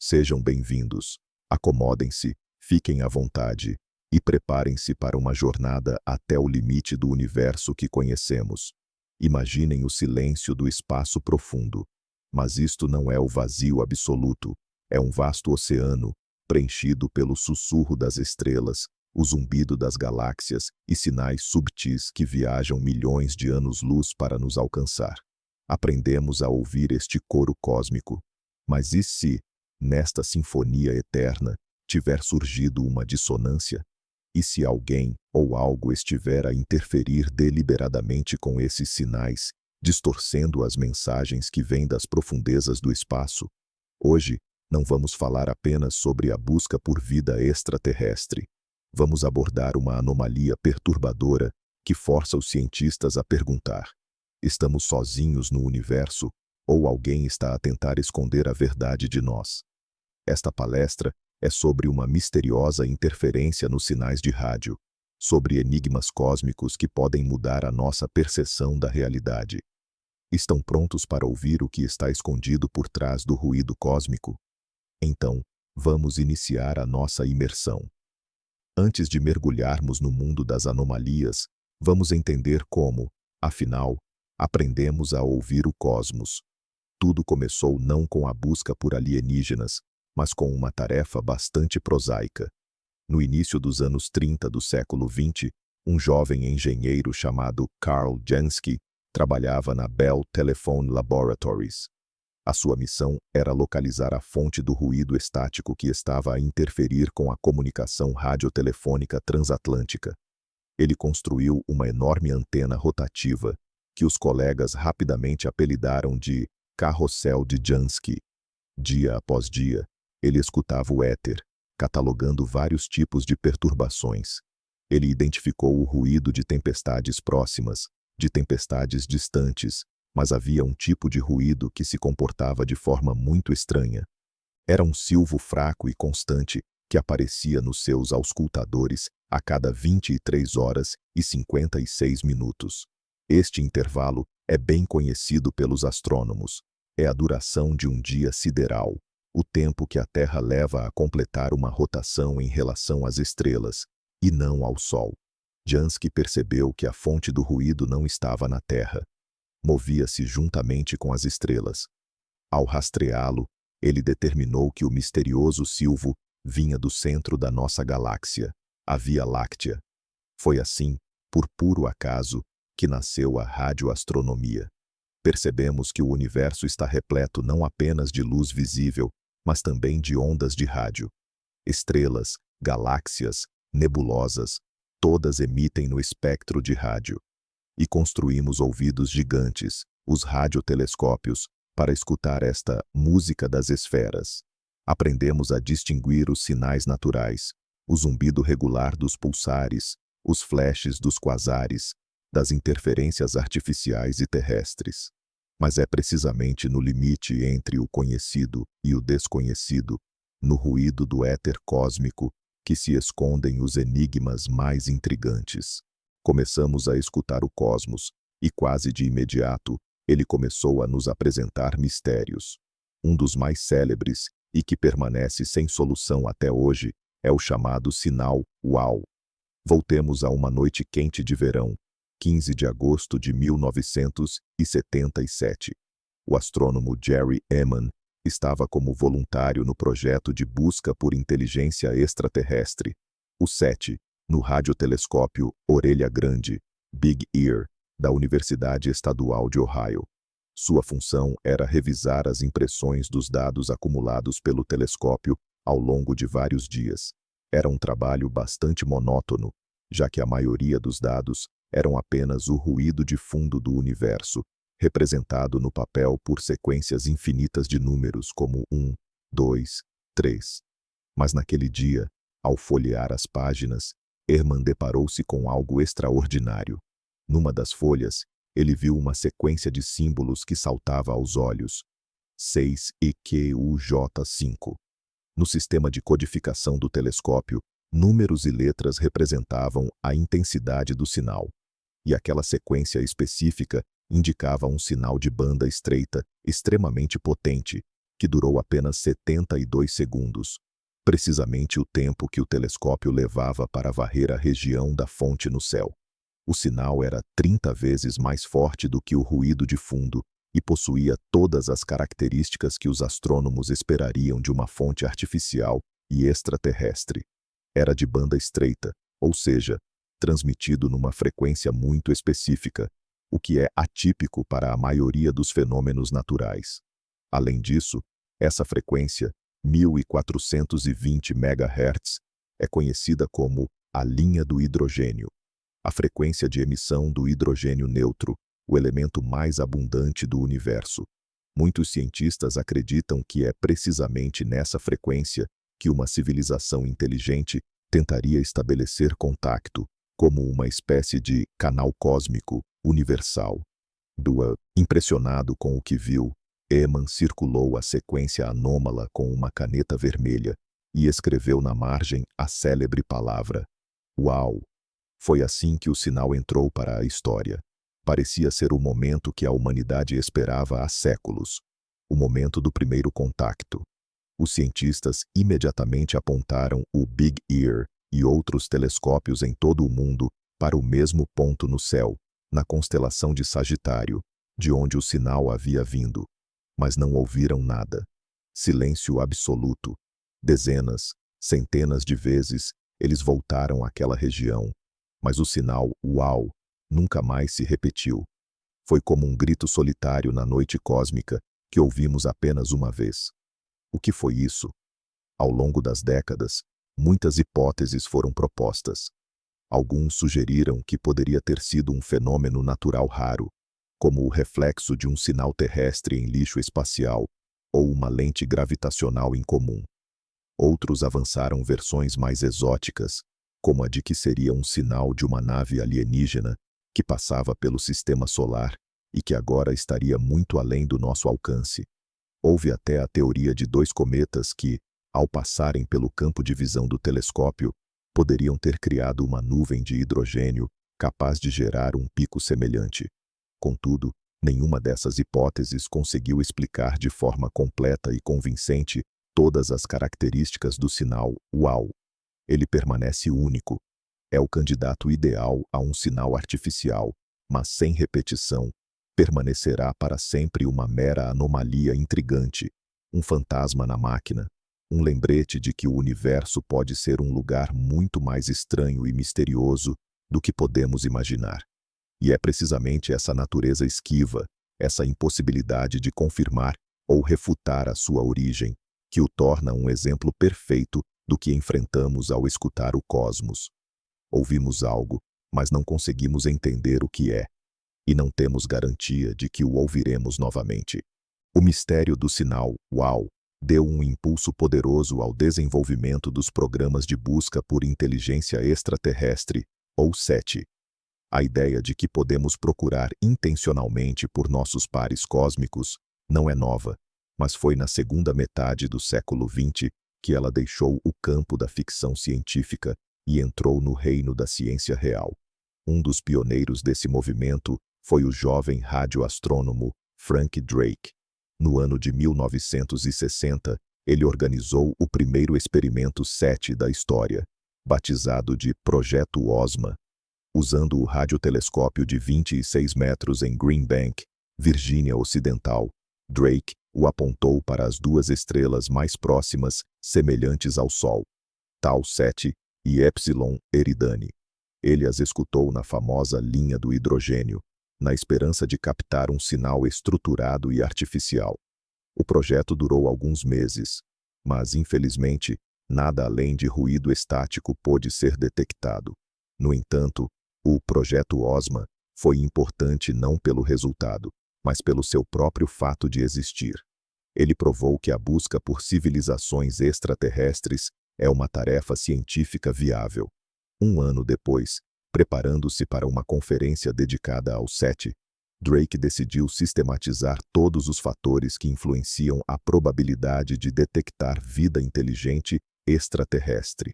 Sejam bem-vindos. Acomodem-se, fiquem à vontade e preparem-se para uma jornada até o limite do universo que conhecemos. Imaginem o silêncio do espaço profundo. Mas isto não é o vazio absoluto, é um vasto oceano, preenchido pelo sussurro das estrelas, o zumbido das galáxias e sinais subtis que viajam milhões de anos-luz para nos alcançar. Aprendemos a ouvir este coro cósmico. Mas e se, nesta sinfonia eterna, tiver surgido uma dissonância? E se alguém ou algo estiver a interferir deliberadamente com esses sinais, distorcendo as mensagens que vêm das profundezas do espaço? Hoje, não vamos falar apenas sobre a busca por vida extraterrestre. Vamos abordar uma anomalia perturbadora que força os cientistas a perguntar: estamos sozinhos no universo ou alguém está a tentar esconder a verdade de nós? Esta palestra é sobre uma misteriosa interferência nos sinais de rádio, sobre enigmas cósmicos que podem mudar a nossa percepção da realidade. Estão prontos para ouvir o que está escondido por trás do ruído cósmico? Então, vamos iniciar a nossa imersão. Antes de mergulharmos no mundo das anomalias, vamos entender como, afinal, aprendemos a ouvir o cosmos. Tudo começou não com a busca por alienígenas, mas com uma tarefa bastante prosaica. No início dos anos 30 do século XX, um jovem engenheiro chamado Karl Jansky trabalhava na Bell Telephone Laboratories. A sua missão era localizar a fonte do ruído estático que estava a interferir com a comunicação radiotelefônica transatlântica. Ele construiu uma enorme antena rotativa, que os colegas rapidamente apelidaram de Carrossel de Jansky. Dia após dia, ele escutava o éter, catalogando vários tipos de perturbações. Ele identificou o ruído de tempestades próximas, de tempestades distantes, mas havia um tipo de ruído que se comportava de forma muito estranha. Era um silvo fraco e constante que aparecia nos seus auscultadores a cada 23 horas e 56 minutos. Este intervalo é bem conhecido pelos astrônomos. É a duração de um dia sideral, o tempo que a Terra leva a completar uma rotação em relação às estrelas, e não ao Sol. Jansky percebeu que a fonte do ruído não estava na Terra. Movia-se juntamente com as estrelas. Ao rastreá-lo, ele determinou que o misterioso silvo vinha do centro da nossa galáxia, a Via Láctea. Foi assim, por puro acaso, que nasceu a radioastronomia. Percebemos que o universo está repleto não apenas de luz visível, mas também de ondas de rádio. Estrelas, galáxias, nebulosas, todas emitem no espectro de rádio. E construímos ouvidos gigantes, os radiotelescópios, para escutar esta música das esferas. Aprendemos a distinguir os sinais naturais, o zumbido regular dos pulsares, os flashes dos quasares, das interferências artificiais e terrestres. Mas é precisamente no limite entre o conhecido e o desconhecido, no ruído do éter cósmico, que se escondem os enigmas mais intrigantes. Começamos a escutar o cosmos, e quase de imediato, ele começou a nos apresentar mistérios. Um dos mais célebres, e que permanece sem solução até hoje, é o chamado sinal UAU. Voltemos a uma noite quente de verão, 15 de agosto de 1977. O astrônomo Jerry Ehman estava como voluntário no projeto de busca por inteligência extraterrestre, o SETI, no radiotelescópio Orelha Grande, Big Ear, da Universidade Estadual de Ohio. Sua função era revisar as impressões dos dados acumulados pelo telescópio ao longo de vários dias. Era um trabalho bastante monótono, já que a maioria dos dados eram apenas o ruído de fundo do universo, representado no papel por sequências infinitas de números como 1, 2, 3. Mas naquele dia, ao folhear as páginas, Herman deparou-se com algo extraordinário. Numa das folhas, ele viu uma sequência de símbolos que saltava aos olhos. 6 EQUJ5. No sistema de codificação do telescópio, números e letras representavam a intensidade do sinal. E aquela sequência específica indicava um sinal de banda estreita, extremamente potente, que durou apenas 72 segundos, precisamente o tempo que o telescópio levava para varrer a região da fonte no céu. O sinal era 30 vezes mais forte do que o ruído de fundo e possuía todas as características que os astrônomos esperariam de uma fonte artificial e extraterrestre. Era de banda estreita, ou seja, transmitido numa frequência muito específica, o que é atípico para a maioria dos fenômenos naturais. Além disso, essa frequência, 1420 MHz, é conhecida como a linha do hidrogênio, a frequência de emissão do hidrogênio neutro, o elemento mais abundante do universo. Muitos cientistas acreditam que é precisamente nessa frequência que uma civilização inteligente tentaria estabelecer contato, como uma espécie de canal cósmico universal. Impressionado com o que viu, Eman circulou a sequência anômala com uma caneta vermelha e escreveu na margem a célebre palavra "Uau!". Foi assim que o sinal entrou para a história. Parecia ser o momento que a humanidade esperava há séculos, o momento do primeiro contacto. Os cientistas imediatamente apontaram o Big Ear e outros telescópios em todo o mundo para o mesmo ponto no céu, na constelação de Sagitário, de onde o sinal havia vindo. Mas não ouviram nada. Silêncio absoluto. Dezenas, centenas de vezes, eles voltaram àquela região, mas o sinal "Uau!" nunca mais se repetiu. Foi como um grito solitário na noite cósmica que ouvimos apenas uma vez. O que foi isso? Ao longo das décadas, muitas hipóteses foram propostas. Alguns sugeriram que poderia ter sido um fenômeno natural raro, como o reflexo de um sinal terrestre em lixo espacial ou uma lente gravitacional incomum. Outros avançaram versões mais exóticas, como a de que seria um sinal de uma nave alienígena que passava pelo sistema solar e que agora estaria muito além do nosso alcance. Houve até a teoria de dois cometas que, ao passarem pelo campo de visão do telescópio, poderiam ter criado uma nuvem de hidrogênio capaz de gerar um pico semelhante. Contudo, nenhuma dessas hipóteses conseguiu explicar de forma completa e convincente todas as características do sinal "Uau!". Ele permanece único. É o candidato ideal a um sinal artificial, mas sem repetição, permanecerá para sempre uma mera anomalia intrigante, um fantasma na máquina, um lembrete de que o universo pode ser um lugar muito mais estranho e misterioso do que podemos imaginar. E é precisamente essa natureza esquiva, essa impossibilidade de confirmar ou refutar a sua origem, que o torna um exemplo perfeito do que enfrentamos ao escutar o cosmos. Ouvimos algo, mas não conseguimos entender o que é, e não temos garantia de que o ouviremos novamente. O mistério do sinal "Uau!" deu um impulso poderoso ao desenvolvimento dos programas de busca por inteligência extraterrestre, ou SETI. A ideia de que podemos procurar intencionalmente por nossos pares cósmicos não é nova, mas foi na segunda metade do século XX que ela deixou o campo da ficção científica e entrou no reino da ciência real. Um dos pioneiros desse movimento foi o jovem radioastrônomo Frank Drake. No ano de 1960, ele organizou o primeiro experimento SETI da história, batizado de Projeto OSMA. Usando o radiotelescópio de 26 metros em Green Bank, Virgínia Ocidental, Drake o apontou para as duas estrelas mais próximas, semelhantes ao Sol, Tau 7 e Epsilon Eridani. Ele as escutou na famosa linha do hidrogênio, na esperança de captar um sinal estruturado e artificial. O projeto durou alguns meses, mas, infelizmente, nada além de ruído estático pôde ser detectado. No entanto, o Projeto OSMA foi importante não pelo resultado, mas pelo seu próprio fato de existir. Ele provou que a busca por civilizações extraterrestres é uma tarefa científica viável. Um ano depois, preparando-se para uma conferência dedicada ao SETI, Drake decidiu sistematizar todos os fatores que influenciam a probabilidade de detectar vida inteligente extraterrestre.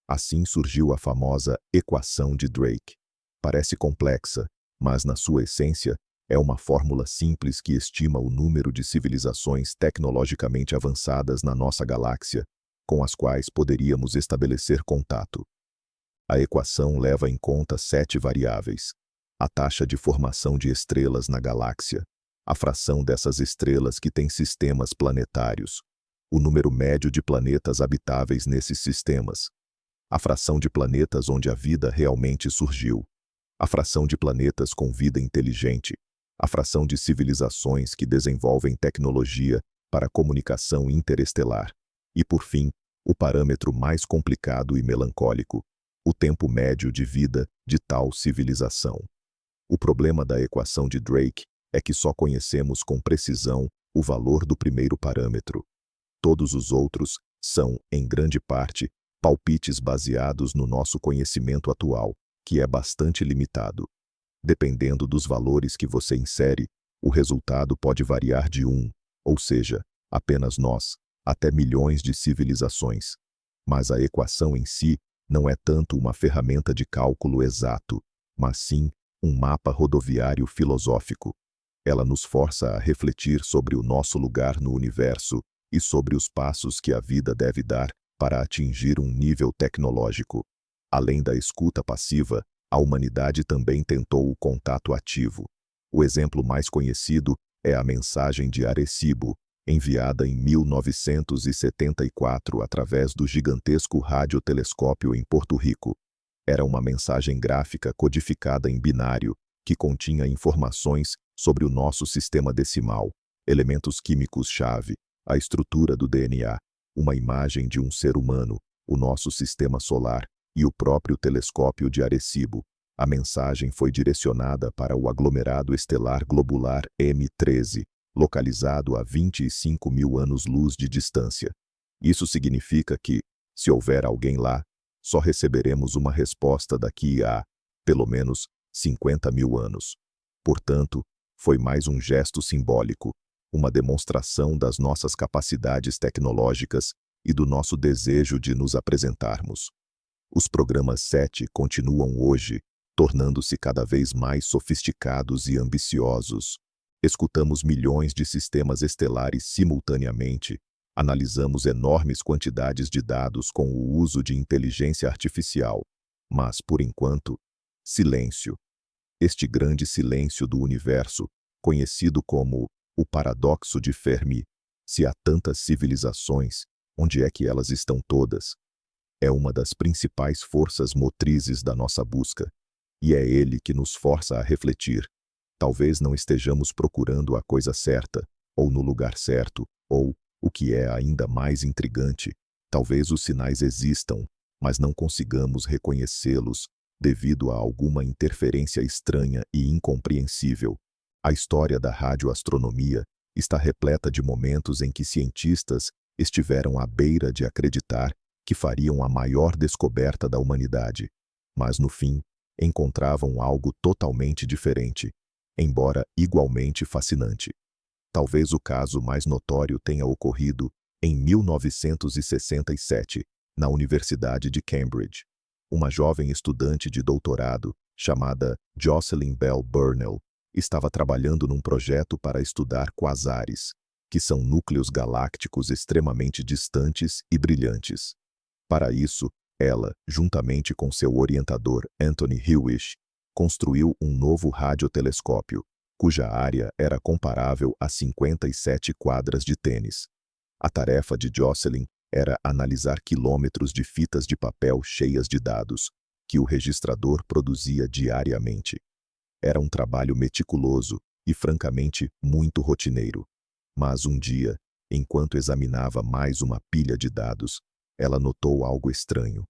Assim surgiu a famosa equação de Drake. Parece complexa, mas na sua essência, É uma fórmula simples que estima o número de civilizações tecnologicamente avançadas na nossa galáxia, com as quais poderíamos estabelecer contato. A equação leva em conta 7 variáveis: a taxa de formação de estrelas na galáxia, a fração dessas estrelas que têm sistemas planetários, o número médio de planetas habitáveis nesses sistemas, a fração de planetas onde a vida realmente surgiu, a fração de planetas com vida inteligente, a fração de civilizações que desenvolvem tecnologia para comunicação interestelar e, por fim, o parâmetro mais complicado e melancólico: o tempo médio de vida de tal civilização. O problema da equação de Drake é que só conhecemos com precisão o valor do primeiro parâmetro. Todos os outros são, em grande parte, palpites baseados no nosso conhecimento atual, que é bastante limitado. Dependendo dos valores que você insere, o resultado pode variar de ou seja, apenas nós, até milhões de civilizações. Mas a equação em si não é tanto uma ferramenta de cálculo exato, mas sim um mapa rodoviário filosófico. Ela nos força a refletir sobre o nosso lugar no universo e sobre os passos que a vida deve dar para atingir um nível tecnológico. Além da escuta passiva, a humanidade também tentou o contato ativo. O exemplo mais conhecido é a mensagem de Arecibo, enviada em 1974 através do gigantesco radiotelescópio em Porto Rico. Era uma mensagem gráfica codificada em binário, que continha informações sobre o nosso sistema decimal, elementos químicos-chave, a estrutura do DNA, uma imagem de um ser humano, o nosso sistema solar e o próprio telescópio de Arecibo. A mensagem foi direcionada para o aglomerado estelar globular M13, localizado a 25 mil anos-luz de distância. Isso significa que, se houver alguém lá, só receberemos uma resposta daqui a, pelo menos, 50 mil anos. Portanto, foi mais um gesto simbólico, uma demonstração das nossas capacidades tecnológicas e do nosso desejo de nos apresentarmos. Os programas 7 continuam hoje, tornando-se cada vez mais sofisticados e ambiciosos. Escutamos milhões de sistemas estelares simultaneamente, analisamos enormes quantidades de dados com o uso de inteligência artificial. Mas, por enquanto, silêncio. Este grande silêncio do universo, conhecido como o paradoxo de Fermi. Se há tantas civilizações, onde é que elas estão todas? É uma das principais forças motrizes da nossa busca, e é ele que nos força a refletir. Talvez não estejamos procurando a coisa certa, ou no lugar certo, ou, o que é ainda mais intrigante, talvez os sinais existam, mas não consigamos reconhecê-los devido a alguma interferência estranha e incompreensível. A história da radioastronomia está repleta de momentos em que cientistas estiveram à beira de acreditar que fariam a maior descoberta da humanidade, mas no fim encontravam algo totalmente diferente, embora igualmente fascinante. Talvez o caso mais notório tenha ocorrido em 1967, na Universidade de Cambridge. Uma jovem estudante de doutorado, chamada Jocelyn Bell Burnell, estava trabalhando num projeto para estudar quasares, que são núcleos galácticos extremamente distantes e brilhantes. Para isso, ela, juntamente com seu orientador Anthony Hewish, construiu um novo radiotelescópio, cuja área era comparável a 57 quadras de tênis. A tarefa de Jocelyn era analisar quilômetros de fitas de papel cheias de dados, que o registrador produzia diariamente. Era um trabalho meticuloso e, francamente, muito rotineiro. Mas um dia, enquanto examinava mais uma pilha de dados, ela notou algo estranho.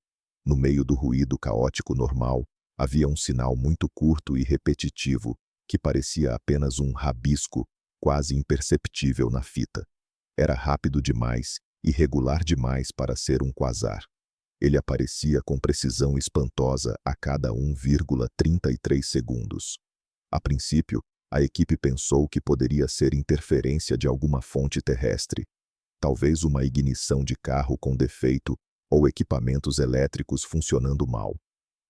No meio do ruído caótico normal, havia um sinal muito curto e repetitivo, que parecia apenas um rabisco, quase imperceptível na fita. Era rápido demais e regular demais para ser um quasar. Ele aparecia com precisão espantosa a cada 1,33 segundos. A princípio, a equipe pensou que poderia ser interferência de alguma fonte terrestre, talvez uma ignição de carro com defeito ou equipamentos elétricos funcionando mal.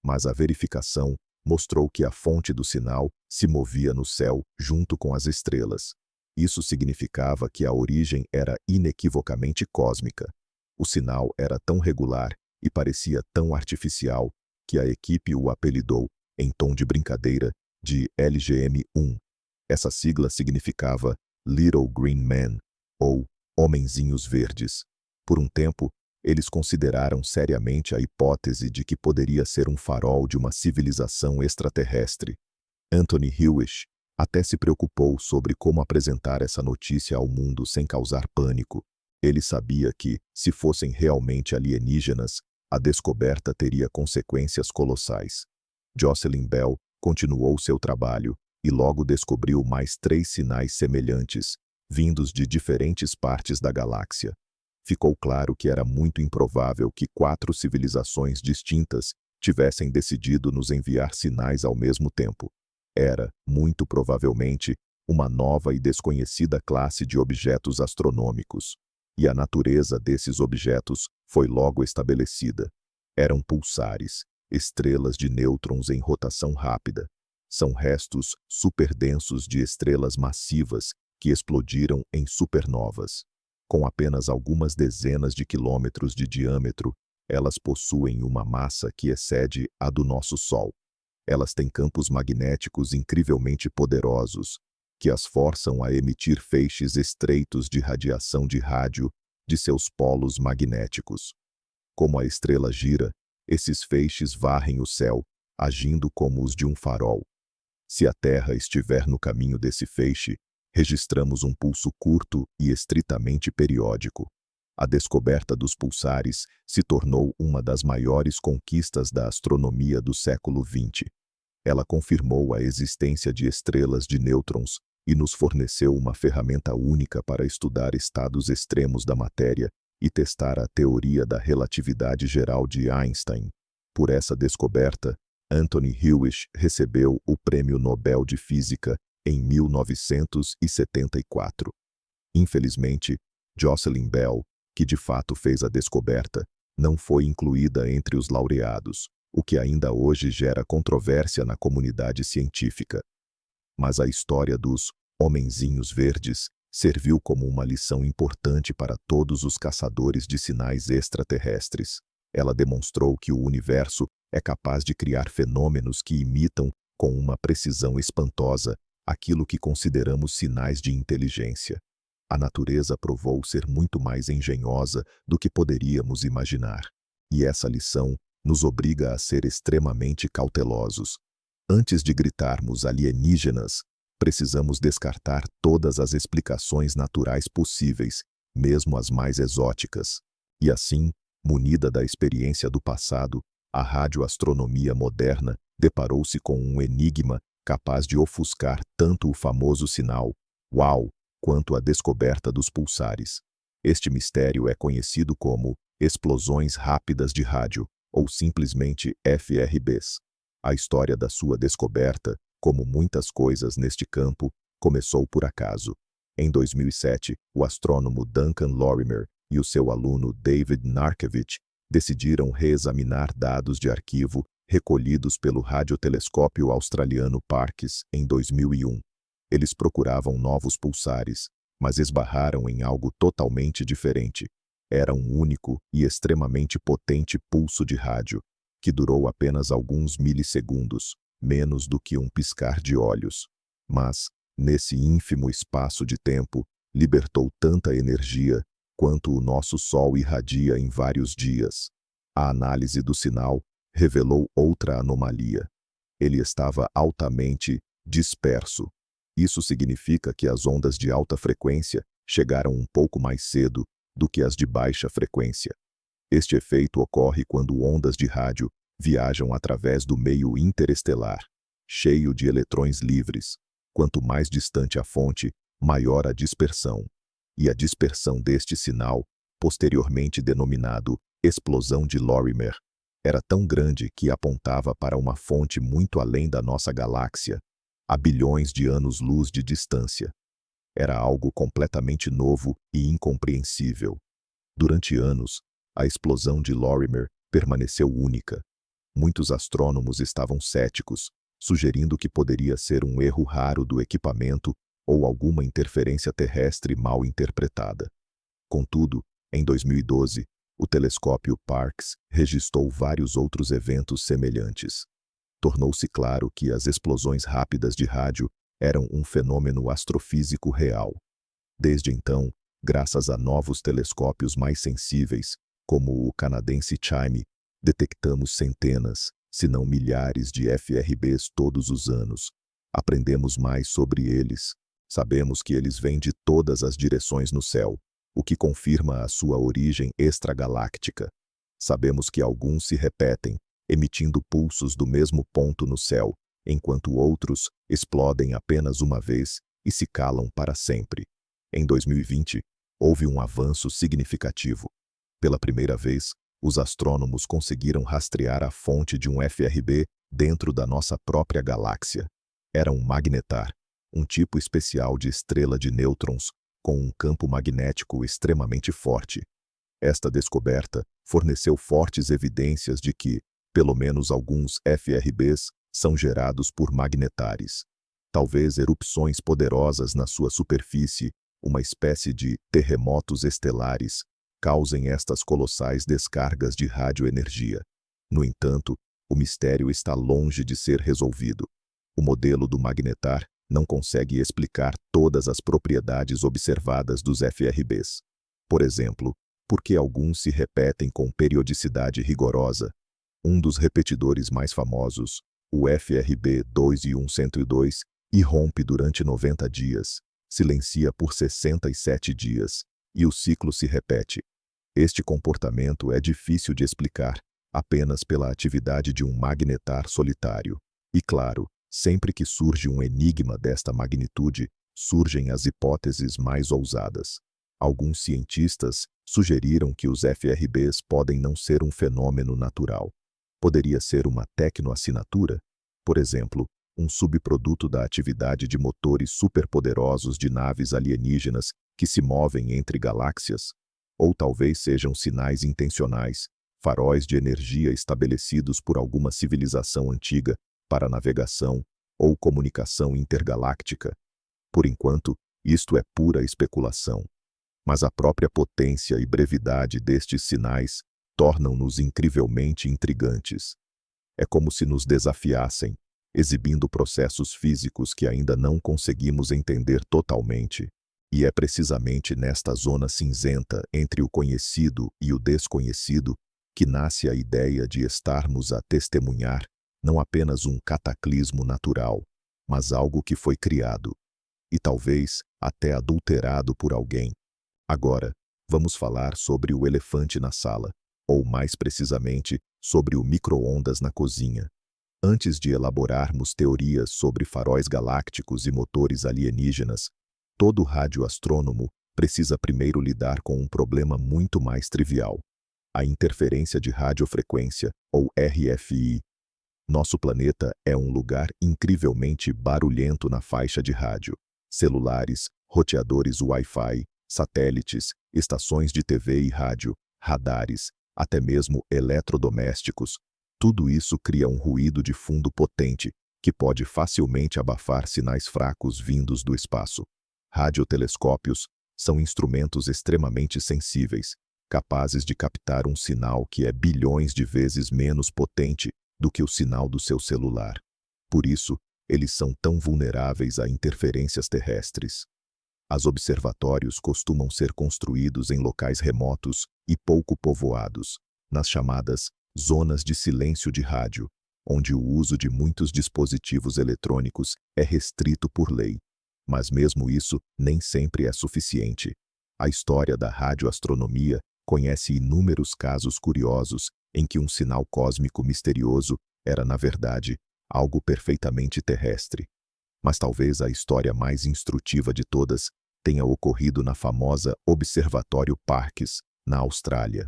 Mas a verificação mostrou que a fonte do sinal se movia no céu junto com as estrelas. Isso significava que a origem era inequivocamente cósmica. O sinal era tão regular e parecia tão artificial que a equipe o apelidou, em tom de brincadeira, de LGM-1. Essa sigla significava Little Green Men, ou Homenzinhos Verdes. Por um tempo, eles consideraram seriamente a hipótese de que poderia ser um farol de uma civilização extraterrestre. Anthony Hewish até se preocupou sobre como apresentar essa notícia ao mundo sem causar pânico. Ele sabia que, se fossem realmente alienígenas, a descoberta teria consequências colossais. Jocelyn Bell continuou seu trabalho e logo descobriu mais 3 sinais semelhantes, vindos de diferentes partes da galáxia. Ficou claro que era muito improvável que 4 civilizações distintas tivessem decidido nos enviar sinais ao mesmo tempo. Era, muito provavelmente, uma nova e desconhecida classe de objetos astronômicos. E a natureza desses objetos foi logo estabelecida. Eram pulsares, estrelas de nêutrons em rotação rápida. São restos superdensos de estrelas massivas que explodiram em supernovas. Com apenas algumas dezenas de quilômetros de diâmetro, elas possuem uma massa que excede a do nosso Sol. Elas têm campos magnéticos incrivelmente poderosos, que as forçam a emitir feixes estreitos de radiação de rádio de seus polos magnéticos. Como a estrela gira, esses feixes varrem o céu, agindo como os de um farol. Se a Terra estiver no caminho desse feixe, registramos um pulso curto e estritamente periódico. A descoberta dos pulsares se tornou uma das maiores conquistas da astronomia do século XX. Ela confirmou a existência de estrelas de nêutrons e nos forneceu uma ferramenta única para estudar estados extremos da matéria e testar a teoria da relatividade geral de Einstein. Por essa descoberta, Anthony Hewish recebeu o Prêmio Nobel de Física em 1974. Infelizmente, Jocelyn Bell, que de fato fez a descoberta, não foi incluída entre os laureados, o que ainda hoje gera controvérsia na comunidade científica. Mas a história dos Homenzinhos Verdes serviu como uma lição importante para todos os caçadores de sinais extraterrestres. Ela demonstrou que o universo é capaz de criar fenômenos que imitam, com uma precisão espantosa, aquilo que consideramos sinais de inteligência. A natureza provou ser muito mais engenhosa do que poderíamos imaginar. E essa lição nos obriga a ser extremamente cautelosos. Antes de gritarmos alienígenas, precisamos descartar todas as explicações naturais possíveis, mesmo as mais exóticas. E assim, munida da experiência do passado, a radioastronomia moderna deparou-se com um enigma capaz de ofuscar tanto o famoso sinal "Uau!" quanto a descoberta dos pulsares. Este mistério é conhecido como explosões rápidas de rádio, ou simplesmente FRBs. A história da sua descoberta, como muitas coisas neste campo, começou por acaso. Em 2007, o astrônomo Duncan Lorimer e o seu aluno David Narkevich decidiram reexaminar dados de arquivo recolhidos pelo radiotelescópio australiano Parkes em 2001. Eles procuravam novos pulsares, mas esbarraram em algo totalmente diferente. Era um único e extremamente potente pulso de rádio, que durou apenas alguns milissegundos, menos do que um piscar de olhos. Mas, nesse ínfimo espaço de tempo, libertou tanta energia quanto o nosso Sol irradia em vários dias. A análise do sinal revelou outra anomalia. Ele estava altamente disperso. Isso significa que as ondas de alta frequência chegaram um pouco mais cedo do que as de baixa frequência. Este efeito ocorre quando ondas de rádio viajam através do meio interestelar, cheio de eletrões livres. Quanto mais distante a fonte, maior a dispersão. E a dispersão deste sinal, posteriormente denominado explosão de Lorimer, era tão grande que apontava para uma fonte muito além da nossa galáxia, a bilhões de anos-luz de distância. Era algo completamente novo e incompreensível. Durante anos, a explosão de Lorimer permaneceu única. Muitos astrônomos estavam céticos, sugerindo que poderia ser um erro raro do equipamento ou alguma interferência terrestre mal interpretada. Contudo, em 2012, o telescópio Parkes registrou vários outros eventos semelhantes. Tornou-se claro que as explosões rápidas de rádio eram um fenômeno astrofísico real. Desde então, graças a novos telescópios mais sensíveis, como o canadense CHIME, detectamos centenas, se não milhares de FRBs todos os anos. Aprendemos mais sobre eles. Sabemos que eles vêm de todas as direções no céu, o que confirma a sua origem extragaláctica. Sabemos que alguns se repetem, emitindo pulsos do mesmo ponto no céu, enquanto outros explodem apenas uma vez e se calam para sempre. Em 2020, houve um avanço significativo. Pela primeira vez, os astrônomos conseguiram rastrear a fonte de um FRB dentro da nossa própria galáxia. Era um magnetar, um tipo especial de estrela de nêutrons com um campo magnético extremamente forte. Esta descoberta forneceu fortes evidências de que, pelo menos alguns FRBs, são gerados por magnetares. Talvez erupções poderosas na sua superfície, uma espécie de terremotos estelares, causem estas colossais descargas de radioenergia. No entanto, o mistério está longe de ser resolvido. O modelo do magnetar não consegue explicar todas as propriedades observadas dos FRBs. Por exemplo, por que alguns se repetem com periodicidade rigorosa? Um dos repetidores mais famosos, o FRB 2102, irrompe durante 90 dias, silencia por 67 dias, e o ciclo se repete. Este comportamento é difícil de explicar, apenas pela atividade de um magnetar solitário. E claro, sempre que surge um enigma desta magnitude, surgem as hipóteses mais ousadas. Alguns cientistas sugeriram que os FRBs podem não ser um fenômeno natural. Poderia ser uma tecnoassinatura? Por exemplo, um subproduto da atividade de motores superpoderosos de naves alienígenas que se movem entre galáxias? Ou talvez sejam sinais intencionais, faróis de energia estabelecidos por alguma civilização antiga para navegação ou comunicação intergaláctica. Por enquanto, isto é pura especulação. Mas a própria potência e brevidade destes sinais tornam-nos incrivelmente intrigantes. É como se nos desafiassem, exibindo processos físicos que ainda não conseguimos entender totalmente. E é precisamente nesta zona cinzenta entre o conhecido e o desconhecido que nasce a ideia de estarmos a testemunhar não apenas um cataclismo natural, mas algo que foi criado, e talvez até adulterado por alguém. Agora, vamos falar sobre o elefante na sala, ou mais precisamente, sobre o micro-ondas na cozinha. Antes de elaborarmos teorias sobre faróis galácticos e motores alienígenas, todo radioastrônomo precisa primeiro lidar com um problema muito mais trivial: a interferência de radiofrequência, ou RFI. Nosso planeta é um lugar incrivelmente barulhento na faixa de rádio. Celulares, roteadores Wi-Fi, satélites, estações de TV e rádio, radares, até mesmo eletrodomésticos, tudo isso cria um ruído de fundo potente, que pode facilmente abafar sinais fracos vindos do espaço. Radiotelescópios são instrumentos extremamente sensíveis, capazes de captar um sinal que é bilhões de vezes menos potente do que o sinal do seu celular. Por isso, eles são tão vulneráveis a interferências terrestres. Os observatórios costumam ser construídos em locais remotos e pouco povoados, nas chamadas zonas de silêncio de rádio, onde o uso de muitos dispositivos eletrônicos é restrito por lei. Mas mesmo isso nem sempre é suficiente. A história da radioastronomia conhece inúmeros casos curiosos em que um sinal cósmico misterioso era, na verdade, algo perfeitamente terrestre. Mas talvez a história mais instrutiva de todas tenha ocorrido na famosa Observatório Parkes, na Austrália.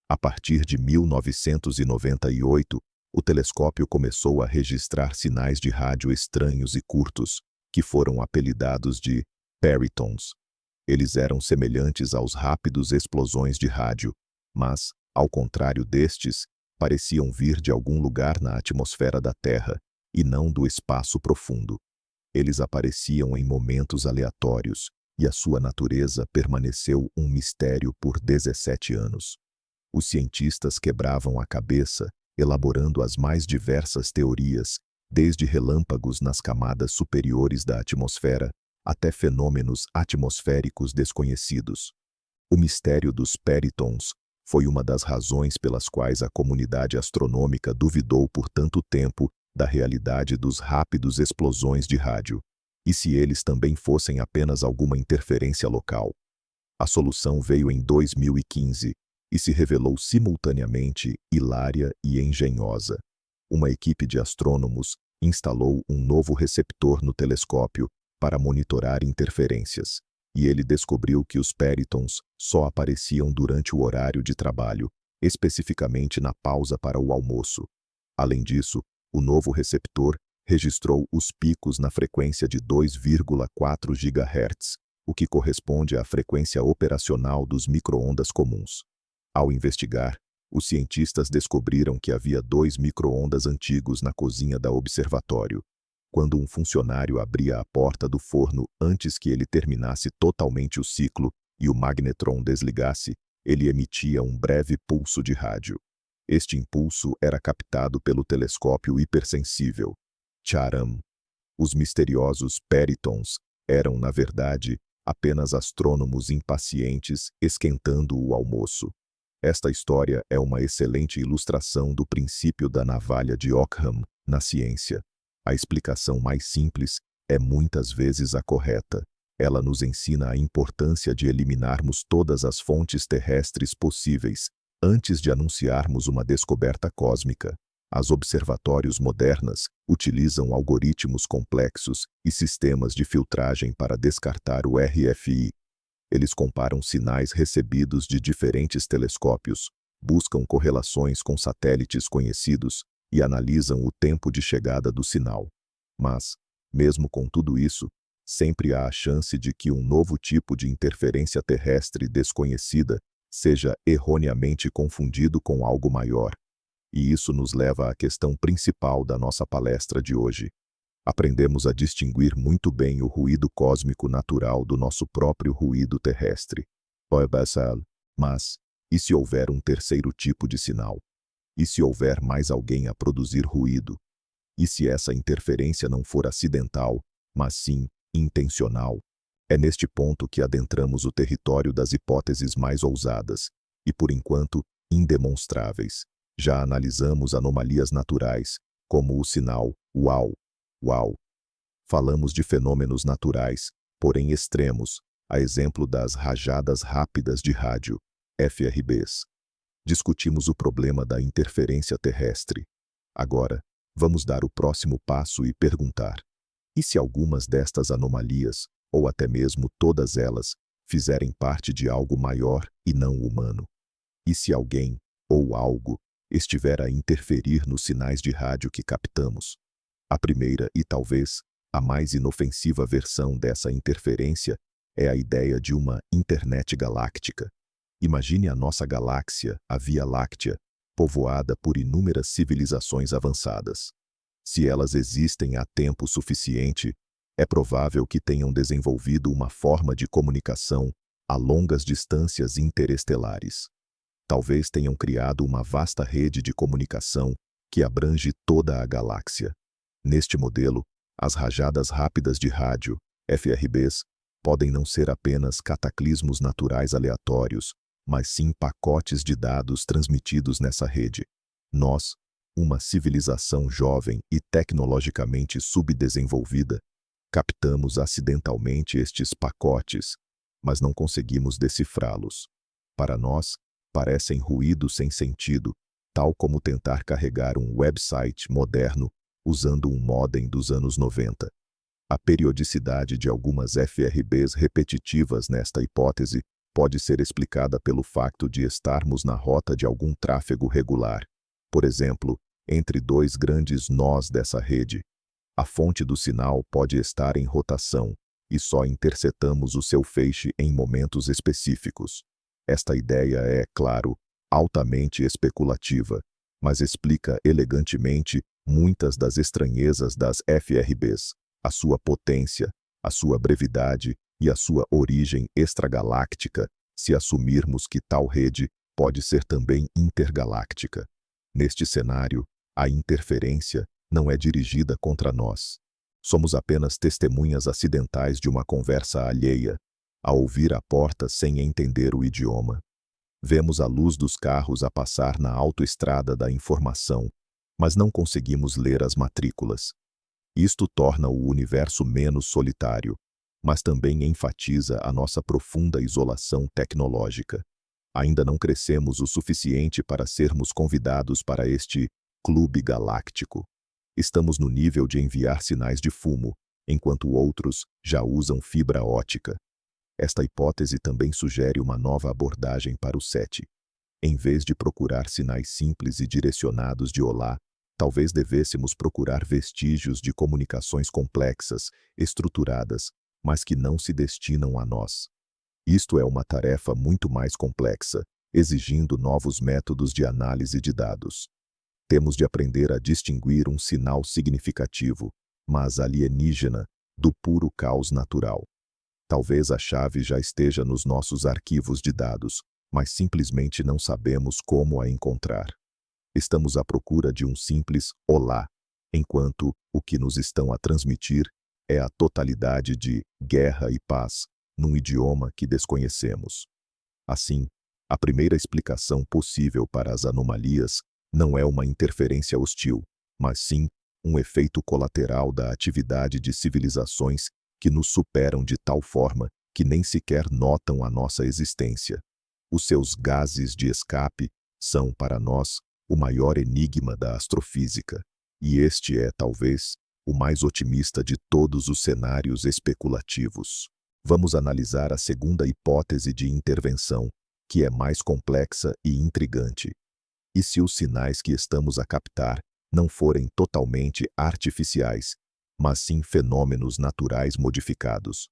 A partir de 1998, o telescópio começou a registrar sinais de rádio estranhos e curtos, que foram apelidados de peritons. Eles eram semelhantes aos rápidos explosões de rádio, mas, ao contrário destes, pareciam vir de algum lugar na atmosfera da Terra e não do espaço profundo. Eles apareciam em momentos aleatórios e a sua natureza permaneceu um mistério por 17 anos. Os cientistas quebravam a cabeça, elaborando as mais diversas teorias, desde relâmpagos nas camadas superiores da atmosfera até fenômenos atmosféricos desconhecidos. O mistério dos peritons foi uma das razões pelas quais a comunidade astronômica duvidou por tanto tempo da realidade dos rápidos explosões de rádio, e se eles também fossem apenas alguma interferência local. A solução veio em 2015 e se revelou simultaneamente hilária e engenhosa. Uma equipe de astrônomos instalou um novo receptor no telescópio para monitorar interferências, e ele descobriu que os peritons só apareciam durante o horário de trabalho, especificamente na pausa para o almoço. Além disso, o novo receptor registrou os picos na frequência de 2,4 GHz, o que corresponde à frequência operacional dos micro-ondas comuns. Ao investigar, os cientistas descobriram que havia 2 micro-ondas antigos na cozinha da observatório. Quando um funcionário abria a porta do forno antes que ele terminasse totalmente o ciclo e o magnetron desligasse, ele emitia um breve pulso de rádio. Este impulso era captado pelo telescópio hipersensível. Tcharam! Os misteriosos peritons eram, na verdade, apenas astrônomos impacientes esquentando o almoço. Esta história é uma excelente ilustração do princípio da navalha de Ockham na ciência. A explicação mais simples é muitas vezes a correta. Ela nos ensina a importância de eliminarmos todas as fontes terrestres possíveis antes de anunciarmos uma descoberta cósmica. As observatórios modernas utilizam algoritmos complexos e sistemas de filtragem para descartar o RFI. Eles comparam sinais recebidos de diferentes telescópios, buscam correlações com satélites conhecidos e analisam o tempo de chegada do sinal. Mas, mesmo com tudo isso, sempre há a chance de que um novo tipo de interferência terrestre desconhecida seja erroneamente confundido com algo maior. E isso nos leva à questão principal da nossa palestra de hoje. Aprendemos a distinguir muito bem o ruído cósmico natural do nosso próprio ruído terrestre. Mas, e se houver um terceiro tipo de sinal? E se houver mais alguém a produzir ruído? E se essa interferência não for acidental, mas sim intencional? É neste ponto que adentramos o território das hipóteses mais ousadas e, por enquanto, indemonstráveis. Já analisamos anomalias naturais, como o sinal uau, uau. Falamos de fenômenos naturais, porém extremos, a exemplo das rajadas rápidas de rádio, FRBs. Discutimos o problema da interferência terrestre. Agora, vamos dar o próximo passo e perguntar: e se algumas destas anomalias, ou até mesmo todas elas, fizerem parte de algo maior e não humano? E se alguém, ou algo, estiver a interferir nos sinais de rádio que captamos? A primeira e talvez a mais inofensiva versão dessa interferência é a ideia de uma internet galáctica. Imagine a nossa galáxia, a Via Láctea, povoada por inúmeras civilizações avançadas. Se elas existem há tempo suficiente, é provável que tenham desenvolvido uma forma de comunicação a longas distâncias interestelares. Talvez tenham criado uma vasta rede de comunicação que abrange toda a galáxia. Neste modelo, as rajadas rápidas de rádio, FRBs, podem não ser apenas cataclismos naturais aleatórios, mas sim pacotes de dados transmitidos nessa rede. Nós, uma civilização jovem e tecnologicamente subdesenvolvida, captamos acidentalmente estes pacotes, mas não conseguimos decifrá-los. Para nós, parecem ruídos sem sentido, tal como tentar carregar um website moderno usando um modem dos anos 90. A periodicidade de algumas FRBs repetitivas nesta hipótese pode ser explicada pelo facto de estarmos na rota de algum tráfego regular, por exemplo, entre dois grandes nós dessa rede. A fonte do sinal pode estar em rotação e só interceptamos o seu feixe em momentos específicos. Esta ideia é, claro, altamente especulativa, mas explica elegantemente muitas das estranhezas das FRBs, a sua potência, a sua brevidade e a sua origem extragaláctica, se assumirmos que tal rede pode ser também intergaláctica. Neste cenário, a interferência não é dirigida contra nós. Somos apenas testemunhas acidentais de uma conversa alheia, a ouvir a porta sem entender o idioma. Vemos a luz dos carros a passar na autoestrada da informação, mas não conseguimos ler as matrículas. Isto torna o universo menos solitário, mas também enfatiza a nossa profunda isolação tecnológica. Ainda não crescemos o suficiente para sermos convidados para este clube galáctico. Estamos no nível de enviar sinais de fumo, enquanto outros já usam fibra ótica. Esta hipótese também sugere uma nova abordagem para o SETI. Em vez de procurar sinais simples e direcionados de olá, talvez devêssemos procurar vestígios de comunicações complexas, estruturadas, mas que não se destinam a nós. Isto é uma tarefa muito mais complexa, exigindo novos métodos de análise de dados. Temos de aprender a distinguir um sinal significativo, mas alienígena, do puro caos natural. Talvez a chave já esteja nos nossos arquivos de dados, mas simplesmente não sabemos como a encontrar. Estamos à procura de um simples olá, enquanto o que nos estão a transmitir é a totalidade de guerra e paz, num idioma que desconhecemos. Assim, a primeira explicação possível para as anomalias não é uma interferência hostil, mas sim um efeito colateral da atividade de civilizações que nos superam de tal forma que nem sequer notam a nossa existência. Os seus gases de escape são, para nós, o maior enigma da astrofísica, e este é, talvez, o mais otimista de todos os cenários especulativos. Vamos analisar a segunda hipótese de intervenção, que é mais complexa e intrigante. E se os sinais que estamos a captar não forem totalmente artificiais, mas sim fenômenos naturais modificados?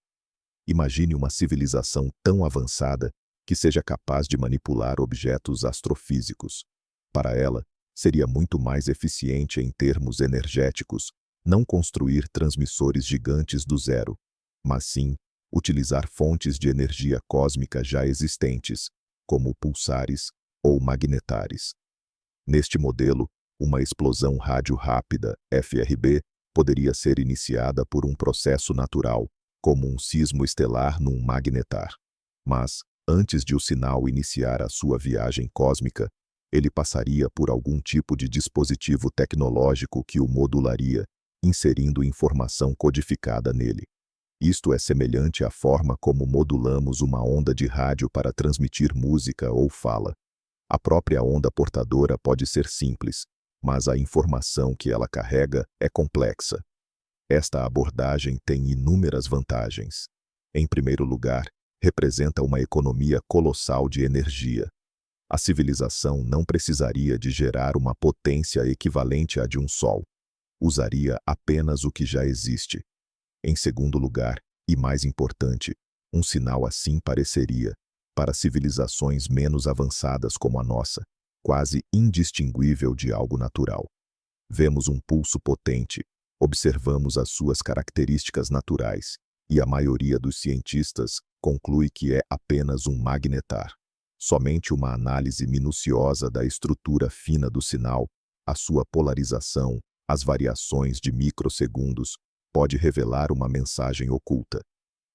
Imagine uma civilização tão avançada que seja capaz de manipular objetos astrofísicos. Para ela, seria muito mais eficiente em termos energéticos não construir transmissores gigantes do zero, mas sim utilizar fontes de energia cósmica já existentes, como pulsares ou magnetares. Neste modelo, uma explosão rádio rápida, FRB, poderia ser iniciada por um processo natural, como um sismo estelar num magnetar. Mas, antes de o sinal iniciar a sua viagem cósmica, ele passaria por algum tipo de dispositivo tecnológico que o modularia, inserindo informação codificada nele. Isto é semelhante à forma como modulamos uma onda de rádio para transmitir música ou fala. A própria onda portadora pode ser simples, mas a informação que ela carrega é complexa. Esta abordagem tem inúmeras vantagens. Em primeiro lugar, representa uma economia colossal de energia. A civilização não precisaria de gerar uma potência equivalente à de um Sol. Usaria apenas o que já existe. Em segundo lugar, e mais importante, um sinal assim pareceria, para civilizações menos avançadas como a nossa, quase indistinguível de algo natural. Vemos um pulso potente, observamos as suas características naturais, e a maioria dos cientistas conclui que é apenas um magnetar. Somente uma análise minuciosa da estrutura fina do sinal, a sua polarização, as variações de microsegundos, pode revelar uma mensagem oculta.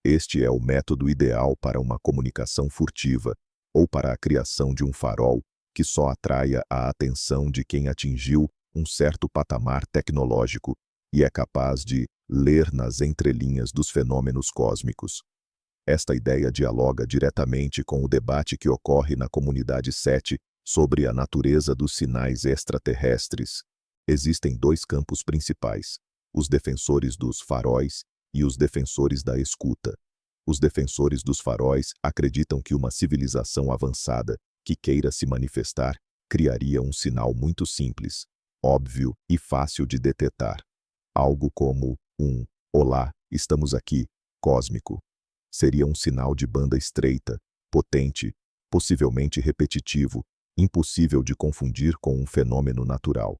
Este é o método ideal para uma comunicação furtiva, ou para a criação de um farol que só atraia a atenção de quem atingiu um certo patamar tecnológico e é capaz de ler nas entrelinhas dos fenômenos cósmicos. Esta ideia dialoga diretamente com o debate que ocorre na comunidade SETI sobre a natureza dos sinais extraterrestres. Existem dois campos principais: os defensores dos faróis e os defensores da escuta. Os defensores dos faróis acreditam que uma civilização avançada, que queira se manifestar, criaria um sinal muito simples, óbvio e fácil de detectar. Algo como um "Olá, estamos aqui", cósmico. Seria um sinal de banda estreita, potente, possivelmente repetitivo, impossível de confundir com um fenômeno natural.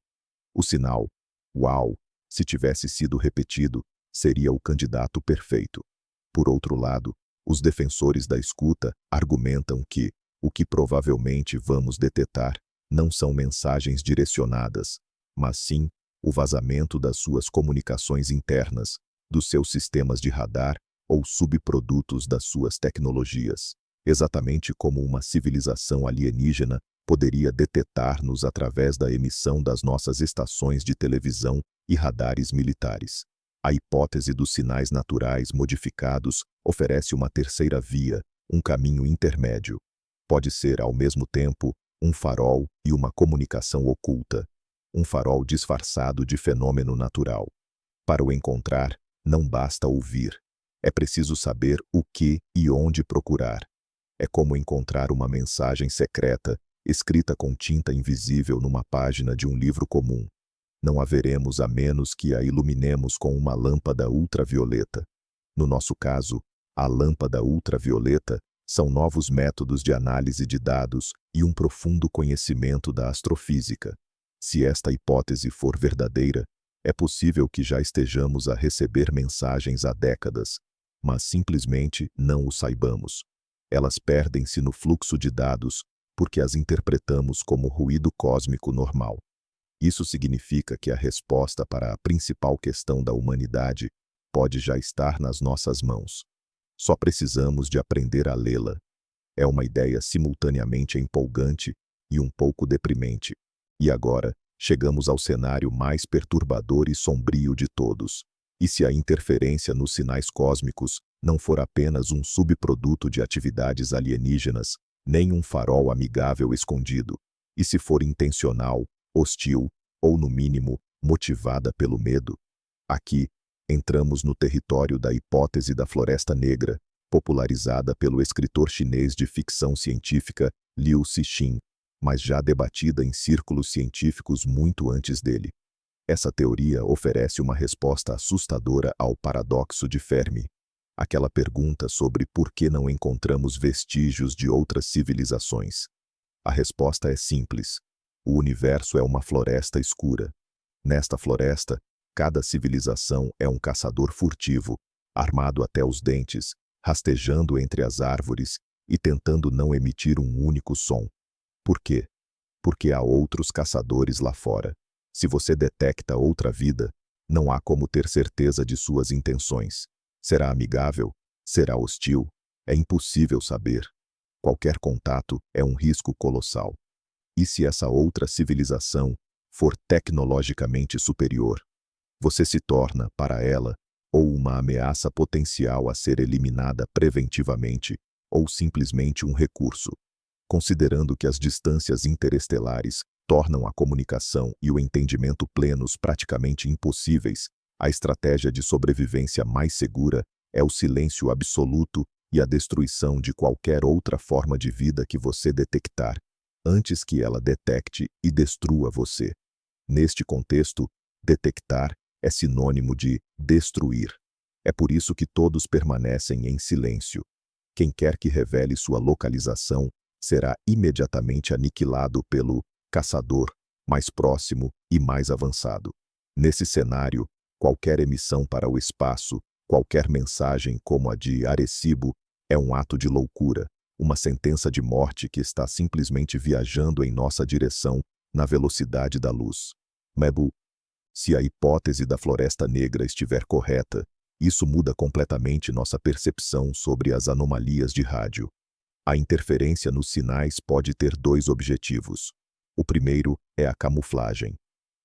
O sinal, uau, se tivesse sido repetido, seria o candidato perfeito. Por outro lado, os defensores da escuta argumentam que o que provavelmente vamos detectar não são mensagens direcionadas, mas sim o vazamento das suas comunicações internas, dos seus sistemas de radar ou subprodutos das suas tecnologias, exatamente como uma civilização alienígena poderia detectar-nos através da emissão das nossas estações de televisão e radares militares. A hipótese dos sinais naturais modificados oferece uma terceira via, um caminho intermédio. Pode ser, ao mesmo tempo, um farol e uma comunicação oculta. Um farol disfarçado de fenômeno natural. Para o encontrar, não basta ouvir. É preciso saber o que e onde procurar. É como encontrar uma mensagem secreta, escrita com tinta invisível numa página de um livro comum. Não a veremos a menos que a iluminemos com uma lâmpada ultravioleta. No nosso caso, a lâmpada ultravioleta são novos métodos de análise de dados e um profundo conhecimento da astrofísica. Se esta hipótese for verdadeira, é possível que já estejamos a receber mensagens há décadas, mas simplesmente não o saibamos. Elas perdem-se no fluxo de dados porque as interpretamos como ruído cósmico normal. Isso significa que a resposta para a principal questão da humanidade pode já estar nas nossas mãos. Só precisamos de aprender a lê-la. É uma ideia simultaneamente empolgante e um pouco deprimente. E agora, chegamos ao cenário mais perturbador e sombrio de todos. E se a interferência nos sinais cósmicos não for apenas um subproduto de atividades alienígenas, nem um farol amigável escondido? E se for intencional, hostil, ou no mínimo, motivada pelo medo? Aqui, entramos no território da hipótese da Floresta Negra, popularizada pelo escritor chinês de ficção científica Liu Cixin, mas já debatida em círculos científicos muito antes dele. Essa teoria oferece uma resposta assustadora ao paradoxo de Fermi, aquela pergunta sobre por que não encontramos vestígios de outras civilizações. A resposta é simples. O universo é uma floresta escura. Nesta floresta, cada civilização é um caçador furtivo, armado até os dentes, rastejando entre as árvores e tentando não emitir um único som. Por quê? Porque há outros caçadores lá fora. Se você detecta outra vida, não há como ter certeza de suas intenções. Será amigável? Será hostil? É impossível saber. Qualquer contato é um risco colossal. E se essa outra civilização for tecnologicamente superior? Você se torna, para ela, ou uma ameaça potencial a ser eliminada preventivamente, ou simplesmente um recurso. Considerando que as distâncias interestelares tornam a comunicação e o entendimento plenos praticamente impossíveis, a estratégia de sobrevivência mais segura é o silêncio absoluto e a destruição de qualquer outra forma de vida que você detectar, antes que ela detecte e destrua você. Neste contexto, detectar é sinônimo de destruir. É por isso que todos permanecem em silêncio. Quem quer que revele sua localização será imediatamente aniquilado pelo caçador mais próximo e mais avançado. Nesse cenário, qualquer emissão para o espaço, qualquer mensagem como a de Arecibo, é um ato de loucura, uma sentença de morte que está simplesmente viajando em nossa direção na velocidade da luz. Mebu, se a hipótese da Floresta Negra estiver correta, isso muda completamente nossa percepção sobre as anomalias de rádio. A interferência nos sinais pode ter dois objetivos. O primeiro é a camuflagem.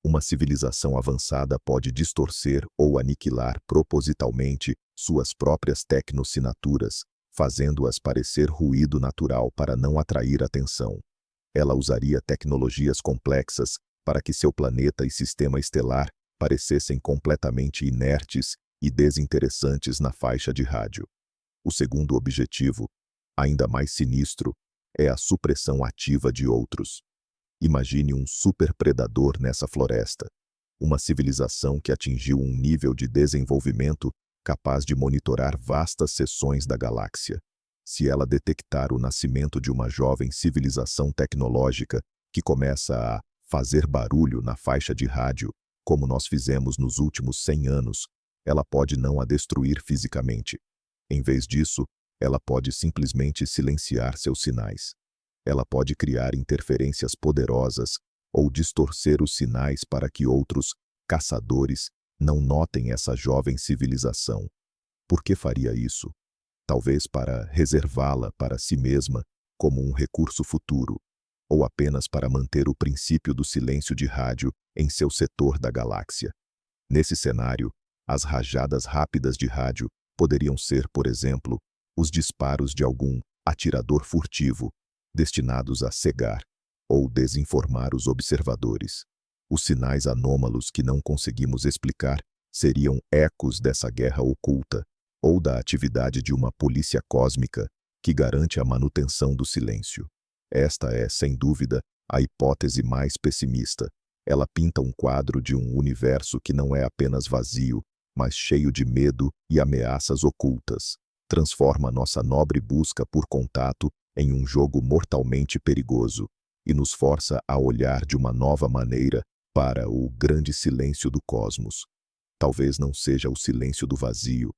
Uma civilização avançada pode distorcer ou aniquilar propositalmente suas próprias tecnossinaturas, fazendo-as parecer ruído natural para não atrair atenção. Ela usaria tecnologias complexas para que seu planeta e sistema estelar parecessem completamente inertes e desinteressantes na faixa de rádio. O segundo objetivo, ainda mais sinistro, é a supressão ativa de outros. Imagine um superpredador nessa floresta. Uma civilização que atingiu um nível de desenvolvimento capaz de monitorar vastas seções da galáxia. Se ela detectar o nascimento de uma jovem civilização tecnológica que começa a fazer barulho na faixa de rádio, como nós fizemos nos últimos 100 anos, ela pode não a destruir fisicamente. Em vez disso, ela pode simplesmente silenciar seus sinais. Ela pode criar interferências poderosas ou distorcer os sinais para que outros caçadores não notem essa jovem civilização. Por que faria isso? Talvez para reservá-la para si mesma como um recurso futuro, ou apenas para manter o princípio do silêncio de rádio em seu setor da galáxia. Nesse cenário, as rajadas rápidas de rádio poderiam ser, por exemplo, os disparos de algum atirador furtivo, destinados a cegar ou desinformar os observadores. Os sinais anômalos que não conseguimos explicar seriam ecos dessa guerra oculta ou da atividade de uma polícia cósmica que garante a manutenção do silêncio. Esta é, sem dúvida, a hipótese mais pessimista. Ela pinta um quadro de um universo que não é apenas vazio, mas cheio de medo e ameaças ocultas. Transforma nossa nobre busca por contato em um jogo mortalmente perigoso e nos força a olhar de uma nova maneira para o grande silêncio do cosmos. Talvez não seja o silêncio do vazio,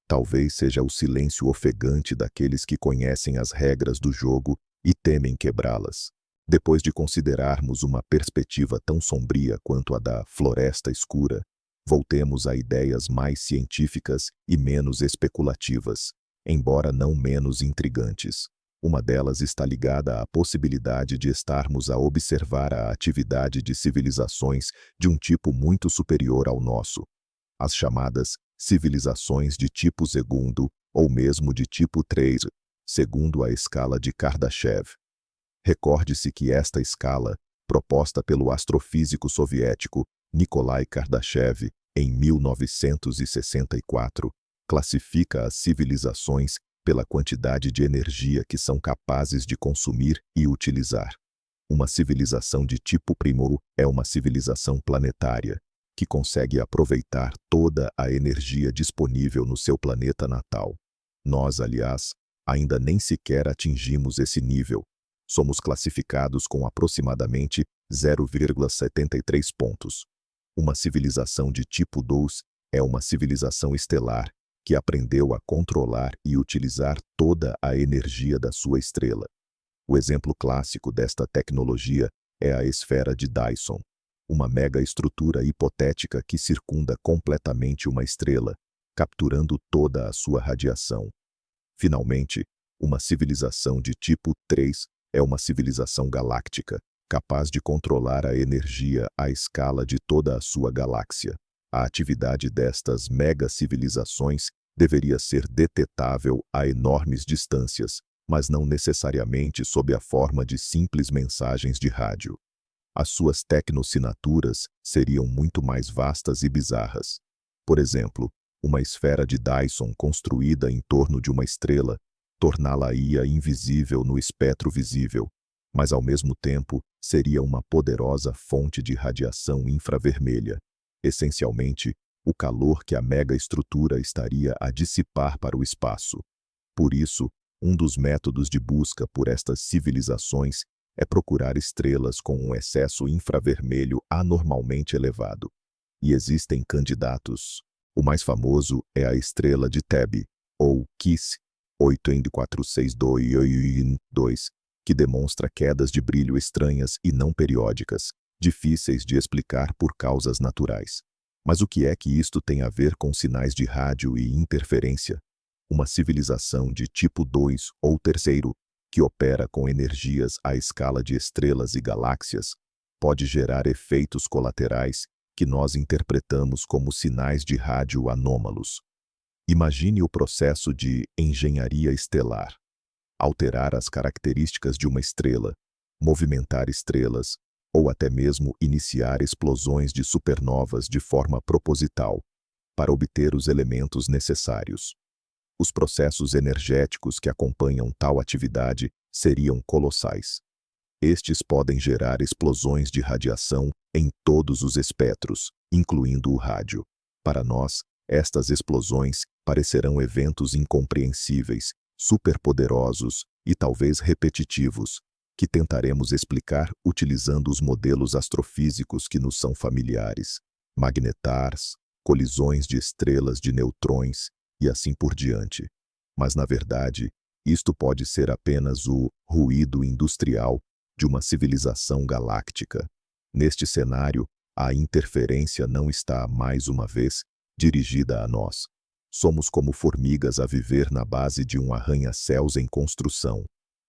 talvez seja o silêncio ofegante daqueles que conhecem as regras do jogo e temem quebrá-las. Depois de considerarmos uma perspectiva tão sombria quanto a da floresta escura, voltemos a ideias mais científicas e menos especulativas, embora não menos intrigantes. Uma delas está ligada à possibilidade de estarmos a observar a atividade de civilizações de um tipo muito superior ao nosso, as chamadas civilizações de tipo segundo ou mesmo de tipo 3, segundo a escala de Kardashev. Recorde-se que esta escala, proposta pelo astrofísico soviético Nikolai Kardashev em 1964, classifica as civilizações pela quantidade de energia que são capazes de consumir e utilizar. Uma civilização de tipo primo é uma civilização planetária, que consegue aproveitar toda a energia disponível no seu planeta natal. Nós, aliás, ainda nem sequer atingimos esse nível. Somos classificados com aproximadamente 0,73 pontos. Uma civilização de tipo 2 é uma civilização estelar que aprendeu a controlar e utilizar toda a energia da sua estrela. O exemplo clássico desta tecnologia é a esfera de Dyson, uma mega-estrutura hipotética que circunda completamente uma estrela, capturando toda a sua radiação. Finalmente, uma civilização de tipo 3 é uma civilização galáctica, capaz de controlar a energia à escala de toda a sua galáxia. A atividade destas mega-civilizações deveria ser detetável a enormes distâncias, mas não necessariamente sob a forma de simples mensagens de rádio. As suas tecnossinaturas seriam muito mais vastas e bizarras. Por exemplo, uma esfera de Dyson construída em torno de uma estrela torná-la-ia invisível no espectro visível, mas ao mesmo tempo seria uma poderosa fonte de radiação infravermelha. Essencialmente, o calor que a mega-estrutura estaria a dissipar para o espaço. Por isso, um dos métodos de busca por estas civilizações é procurar estrelas com um excesso infravermelho anormalmente elevado. E existem candidatos. O mais famoso é a estrela de Tebe, ou KISS 8462, que demonstra quedas de brilho estranhas e não periódicas, difíceis de explicar por causas naturais. Mas o que é que isto tem a ver com sinais de rádio e interferência? Uma civilização de tipo 2 ou terceiro, que opera com energias à escala de estrelas e galáxias, pode gerar efeitos colaterais que nós interpretamos como sinais de rádio anômalos. Imagine o processo de engenharia estelar. Alterar as características de uma estrela, movimentar estrelas, ou até mesmo iniciar explosões de supernovas de forma proposital, para obter os elementos necessários. Os processos energéticos que acompanham tal atividade seriam colossais. Estes podem gerar explosões de radiação em todos os espectros, incluindo o rádio. Para nós, estas explosões parecerão eventos incompreensíveis superpoderosos e talvez repetitivos, que tentaremos explicar utilizando os modelos astrofísicos que nos são familiares, magnetars, colisões de estrelas de neutrões e assim por diante. Mas, na verdade, isto pode ser apenas o ruído industrial de uma civilização galáctica. Neste cenário, a interferência não está, mais uma vez, dirigida a nós. Somos como formigas a viver na base de um arranha-céus em construção.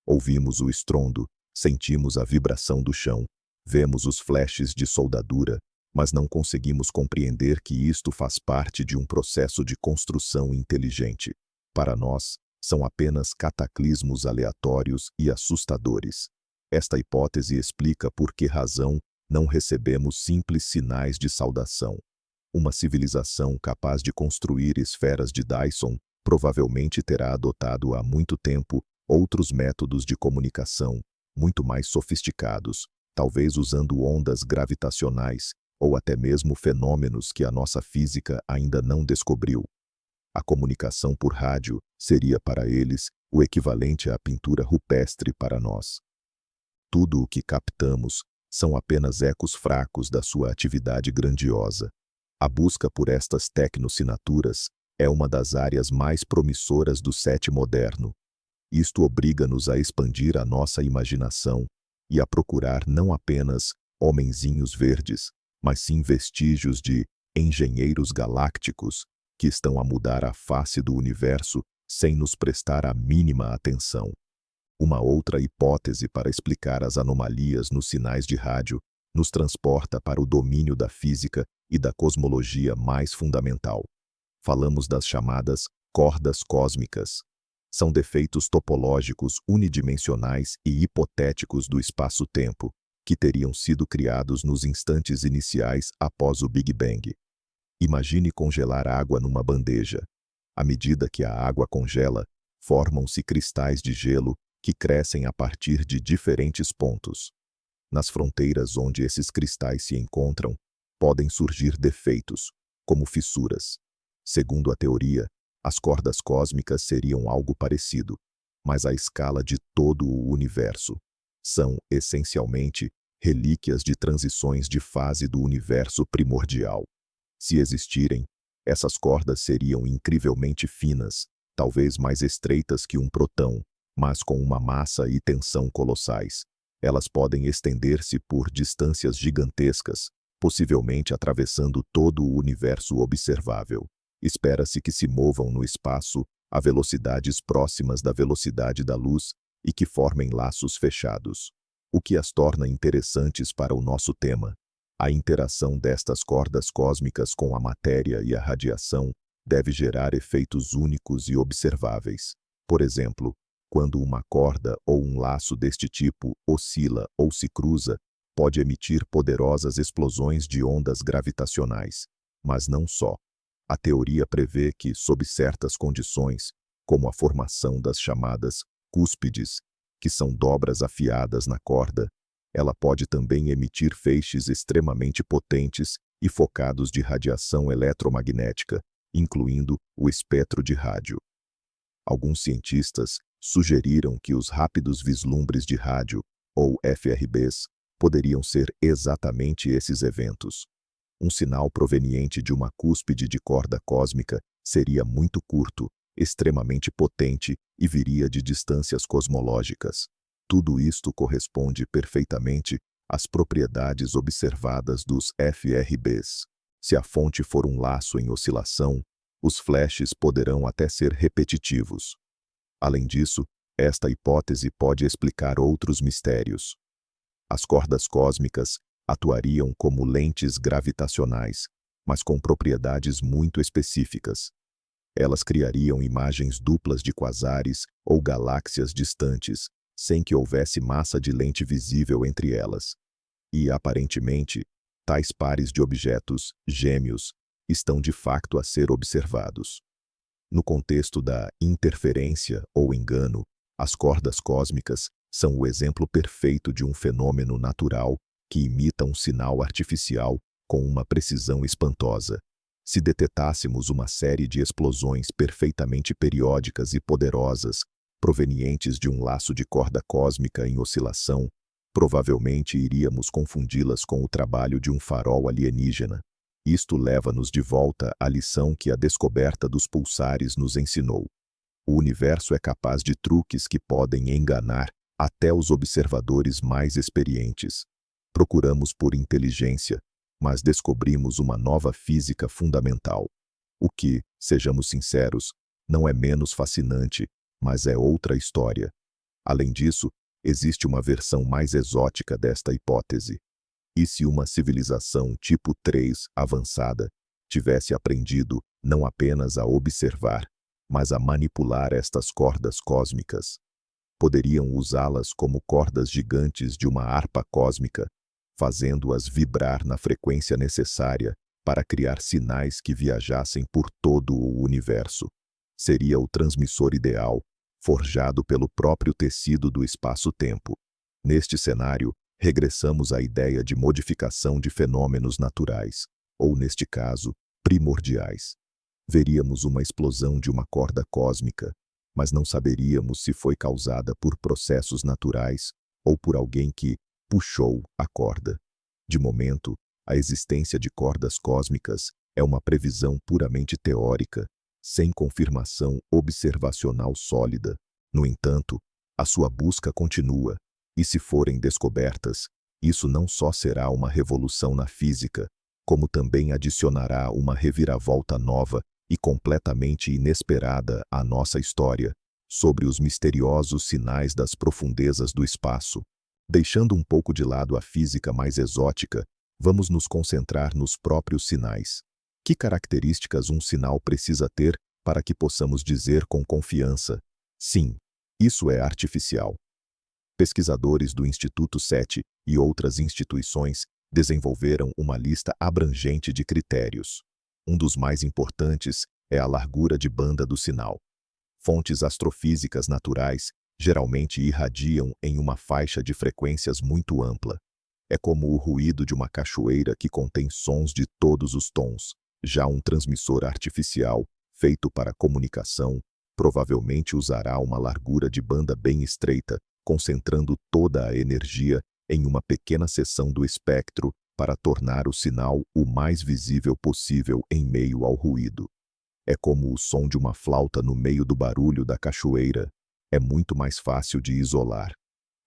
Ouvimos o estrondo, sentimos a vibração do chão, vemos os flashes de soldadura, mas não conseguimos compreender que isto faz parte de um processo de construção inteligente. Para nós, são apenas cataclismos aleatórios e assustadores. Esta hipótese explica por que razão não recebemos simples sinais de saudação. Uma civilização capaz de construir esferas de Dyson provavelmente terá adotado há muito tempo outros métodos de comunicação, muito mais sofisticados, talvez usando ondas gravitacionais ou até mesmo fenômenos que a nossa física ainda não descobriu. A comunicação por rádio seria para eles o equivalente à pintura rupestre para nós. Tudo o que captamos são apenas ecos fracos da sua atividade grandiosa. A busca por estas tecnossinaturas é uma das áreas mais promissoras do SETI moderno. Isto obriga-nos a expandir a nossa imaginação e a procurar não apenas homenzinhos verdes, mas sim vestígios de engenheiros galácticos que estão a mudar a face do universo sem nos prestar a mínima atenção. Uma outra hipótese para explicar as anomalias nos sinais de rádio nos transporta para o domínio da física e da cosmologia mais fundamental. Falamos das chamadas cordas cósmicas. São defeitos topológicos unidimensionais e hipotéticos do espaço-tempo, que teriam sido criados nos instantes iniciais após o Big Bang. Imagine congelar água numa bandeja. À medida que a água congela, formam-se cristais de gelo que crescem a partir de diferentes pontos. Nas fronteiras onde esses cristais se encontram, podem surgir defeitos, como fissuras. Segundo a teoria, as cordas cósmicas seriam algo parecido, mas à escala de todo o universo. São, essencialmente, relíquias de transições de fase do universo primordial. Se existirem, essas cordas seriam incrivelmente finas, talvez mais estreitas que um próton, mas com uma massa e tensão colossais. Elas podem estender-se por distâncias gigantescas, possivelmente atravessando todo o universo observável. Espera-se que se movam no espaço a velocidades próximas da velocidade da luz e que formem laços fechados, o que as torna interessantes para o nosso tema. A interação destas cordas cósmicas com a matéria e a radiação deve gerar efeitos únicos e observáveis. Por exemplo, quando uma corda ou um laço deste tipo oscila ou se cruza, pode emitir poderosas explosões de ondas gravitacionais. Mas não só. A teoria prevê que, sob certas condições, como a formação das chamadas cúspides, que são dobras afiadas na corda, ela pode também emitir feixes extremamente potentes e focados de radiação eletromagnética, incluindo o espectro de rádio. Alguns cientistas sugeriram que os rápidos vislumbres de rádio, ou FRBs, poderiam ser exatamente esses eventos. Um sinal proveniente de uma cúspide de corda cósmica seria muito curto, extremamente potente e viria de distâncias cosmológicas. Tudo isto corresponde perfeitamente às propriedades observadas dos FRBs. Se a fonte for um laço em oscilação, os flashes poderão até ser repetitivos. Além disso, esta hipótese pode explicar outros mistérios. As cordas cósmicas atuariam como lentes gravitacionais, mas com propriedades muito específicas. Elas criariam imagens duplas de quasares ou galáxias distantes, sem que houvesse massa de lente visível entre elas. E, aparentemente, tais pares de objetos gêmeos estão de facto a ser observados. No contexto da interferência ou engano, as cordas cósmicas são o exemplo perfeito de um fenômeno natural que imita um sinal artificial com uma precisão espantosa. Se detetássemos uma série de explosões perfeitamente periódicas e poderosas, provenientes de um laço de corda cósmica em oscilação, provavelmente iríamos confundi-las com o trabalho de um farol alienígena. Isto leva-nos de volta à lição que a descoberta dos pulsares nos ensinou. O universo é capaz de truques que podem enganar até os observadores mais experientes. Procuramos por inteligência, mas descobrimos uma nova física fundamental. O que, sejamos sinceros, não é menos fascinante, mas é outra história. Além disso, existe uma versão mais exótica desta hipótese. E se uma civilização tipo 3 avançada tivesse aprendido não apenas a observar, mas a manipular estas cordas cósmicas? Poderiam usá-las como cordas gigantes de uma harpa cósmica, fazendo-as vibrar na frequência necessária para criar sinais que viajassem por todo o universo. Seria o transmissor ideal, forjado pelo próprio tecido do espaço-tempo. Neste cenário, regressamos à ideia de modificação de fenômenos naturais, ou neste caso, primordiais. Veríamos uma explosão de uma corda cósmica, mas não saberíamos se foi causada por processos naturais ou por alguém que puxou a corda. De momento, a existência de cordas cósmicas é uma previsão puramente teórica, sem confirmação observacional sólida. No entanto, a sua busca continua, e se forem descobertas, isso não só será uma revolução na física, como também adicionará uma reviravolta nova e completamente inesperada à nossa história, sobre os misteriosos sinais das profundezas do espaço. Deixando um pouco de lado a física mais exótica, vamos nos concentrar nos próprios sinais. Que características um sinal precisa ter para que possamos dizer com confiança: sim, isso é artificial? Pesquisadores do Instituto SETI e outras instituições desenvolveram uma lista abrangente de critérios. Um dos mais importantes é a largura de banda do sinal. Fontes astrofísicas naturais geralmente irradiam em uma faixa de frequências muito ampla. É como o ruído de uma cachoeira que contém sons de todos os tons. Já um transmissor artificial, feito para comunicação, provavelmente usará uma largura de banda bem estreita, concentrando toda a energia em uma pequena seção do espectro para tornar o sinal o mais visível possível em meio ao ruído. É como o som de uma flauta no meio do barulho da cachoeira. É muito mais fácil de isolar.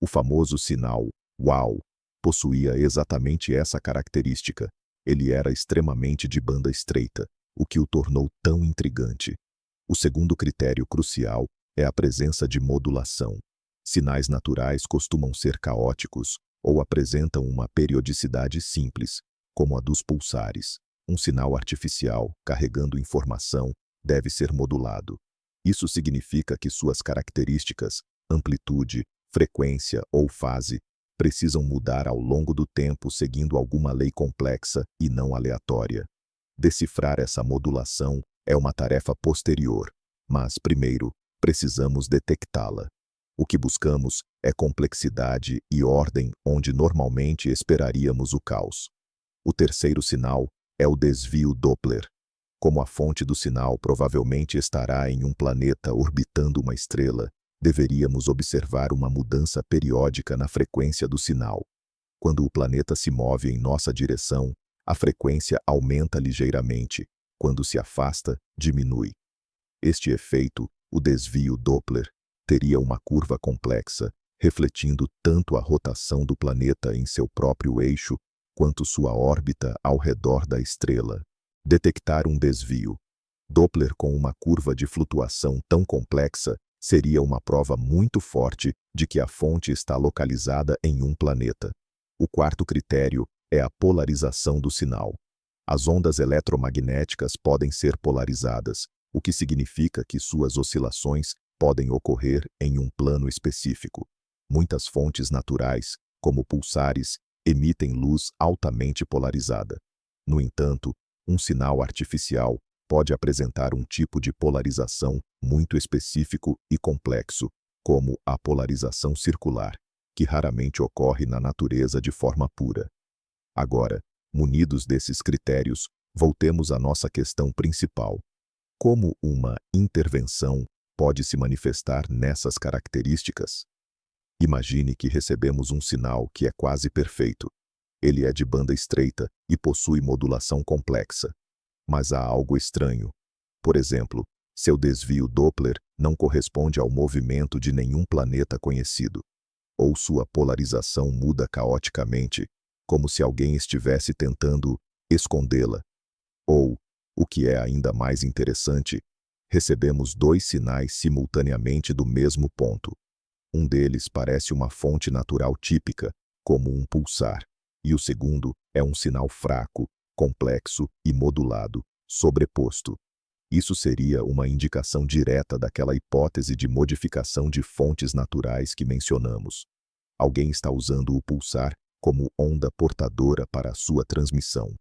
O famoso sinal "Uau" possuía exatamente essa característica. Ele era extremamente de banda estreita, o que o tornou tão intrigante. O segundo critério crucial é a presença de modulação. Sinais naturais costumam ser caóticos ou apresentam uma periodicidade simples, como a dos pulsares. Um sinal artificial, carregando informação, deve ser modulado. Isso significa que suas características, amplitude, frequência ou fase, precisam mudar ao longo do tempo seguindo alguma lei complexa e não aleatória. Decifrar essa modulação é uma tarefa posterior, mas, primeiro, precisamos detectá-la. O que buscamos é complexidade e ordem onde normalmente esperaríamos o caos. O terceiro sinal é o desvio Doppler. Como a fonte do sinal provavelmente estará em um planeta orbitando uma estrela, deveríamos observar uma mudança periódica na frequência do sinal. Quando o planeta se move em nossa direção, a frequência aumenta ligeiramente. Quando se afasta, diminui. Este efeito, o desvio Doppler, teria uma curva complexa, refletindo tanto a rotação do planeta em seu próprio eixo, quanto sua órbita ao redor da estrela. Detectar um desvio Doppler com uma curva de flutuação tão complexa seria uma prova muito forte de que a fonte está localizada em um planeta. O quarto critério é a polarização do sinal. As ondas eletromagnéticas podem ser polarizadas, o que significa que suas oscilações podem ocorrer em um plano específico. Muitas fontes naturais, como pulsares, emitem luz altamente polarizada. No entanto, um sinal artificial pode apresentar um tipo de polarização muito específico e complexo, como a polarização circular, que raramente ocorre na natureza de forma pura. Agora, munidos desses critérios, voltemos à nossa questão principal. Como uma intervenção pode se manifestar nessas características? Imagine que recebemos um sinal que é quase perfeito. Ele é de banda estreita e possui modulação complexa. Mas há algo estranho. Por exemplo, seu desvio Doppler não corresponde ao movimento de nenhum planeta conhecido. Ou sua polarização muda caoticamente, como se alguém estivesse tentando escondê-la. Ou, o que é ainda mais interessante, recebemos dois sinais simultaneamente do mesmo ponto. Um deles parece uma fonte natural típica, como um pulsar, e o segundo é um sinal fraco, complexo e modulado, sobreposto. Isso seria uma indicação direta daquela hipótese de modificação de fontes naturais que mencionamos. Alguém está usando o pulsar como onda portadora para a sua transmissão.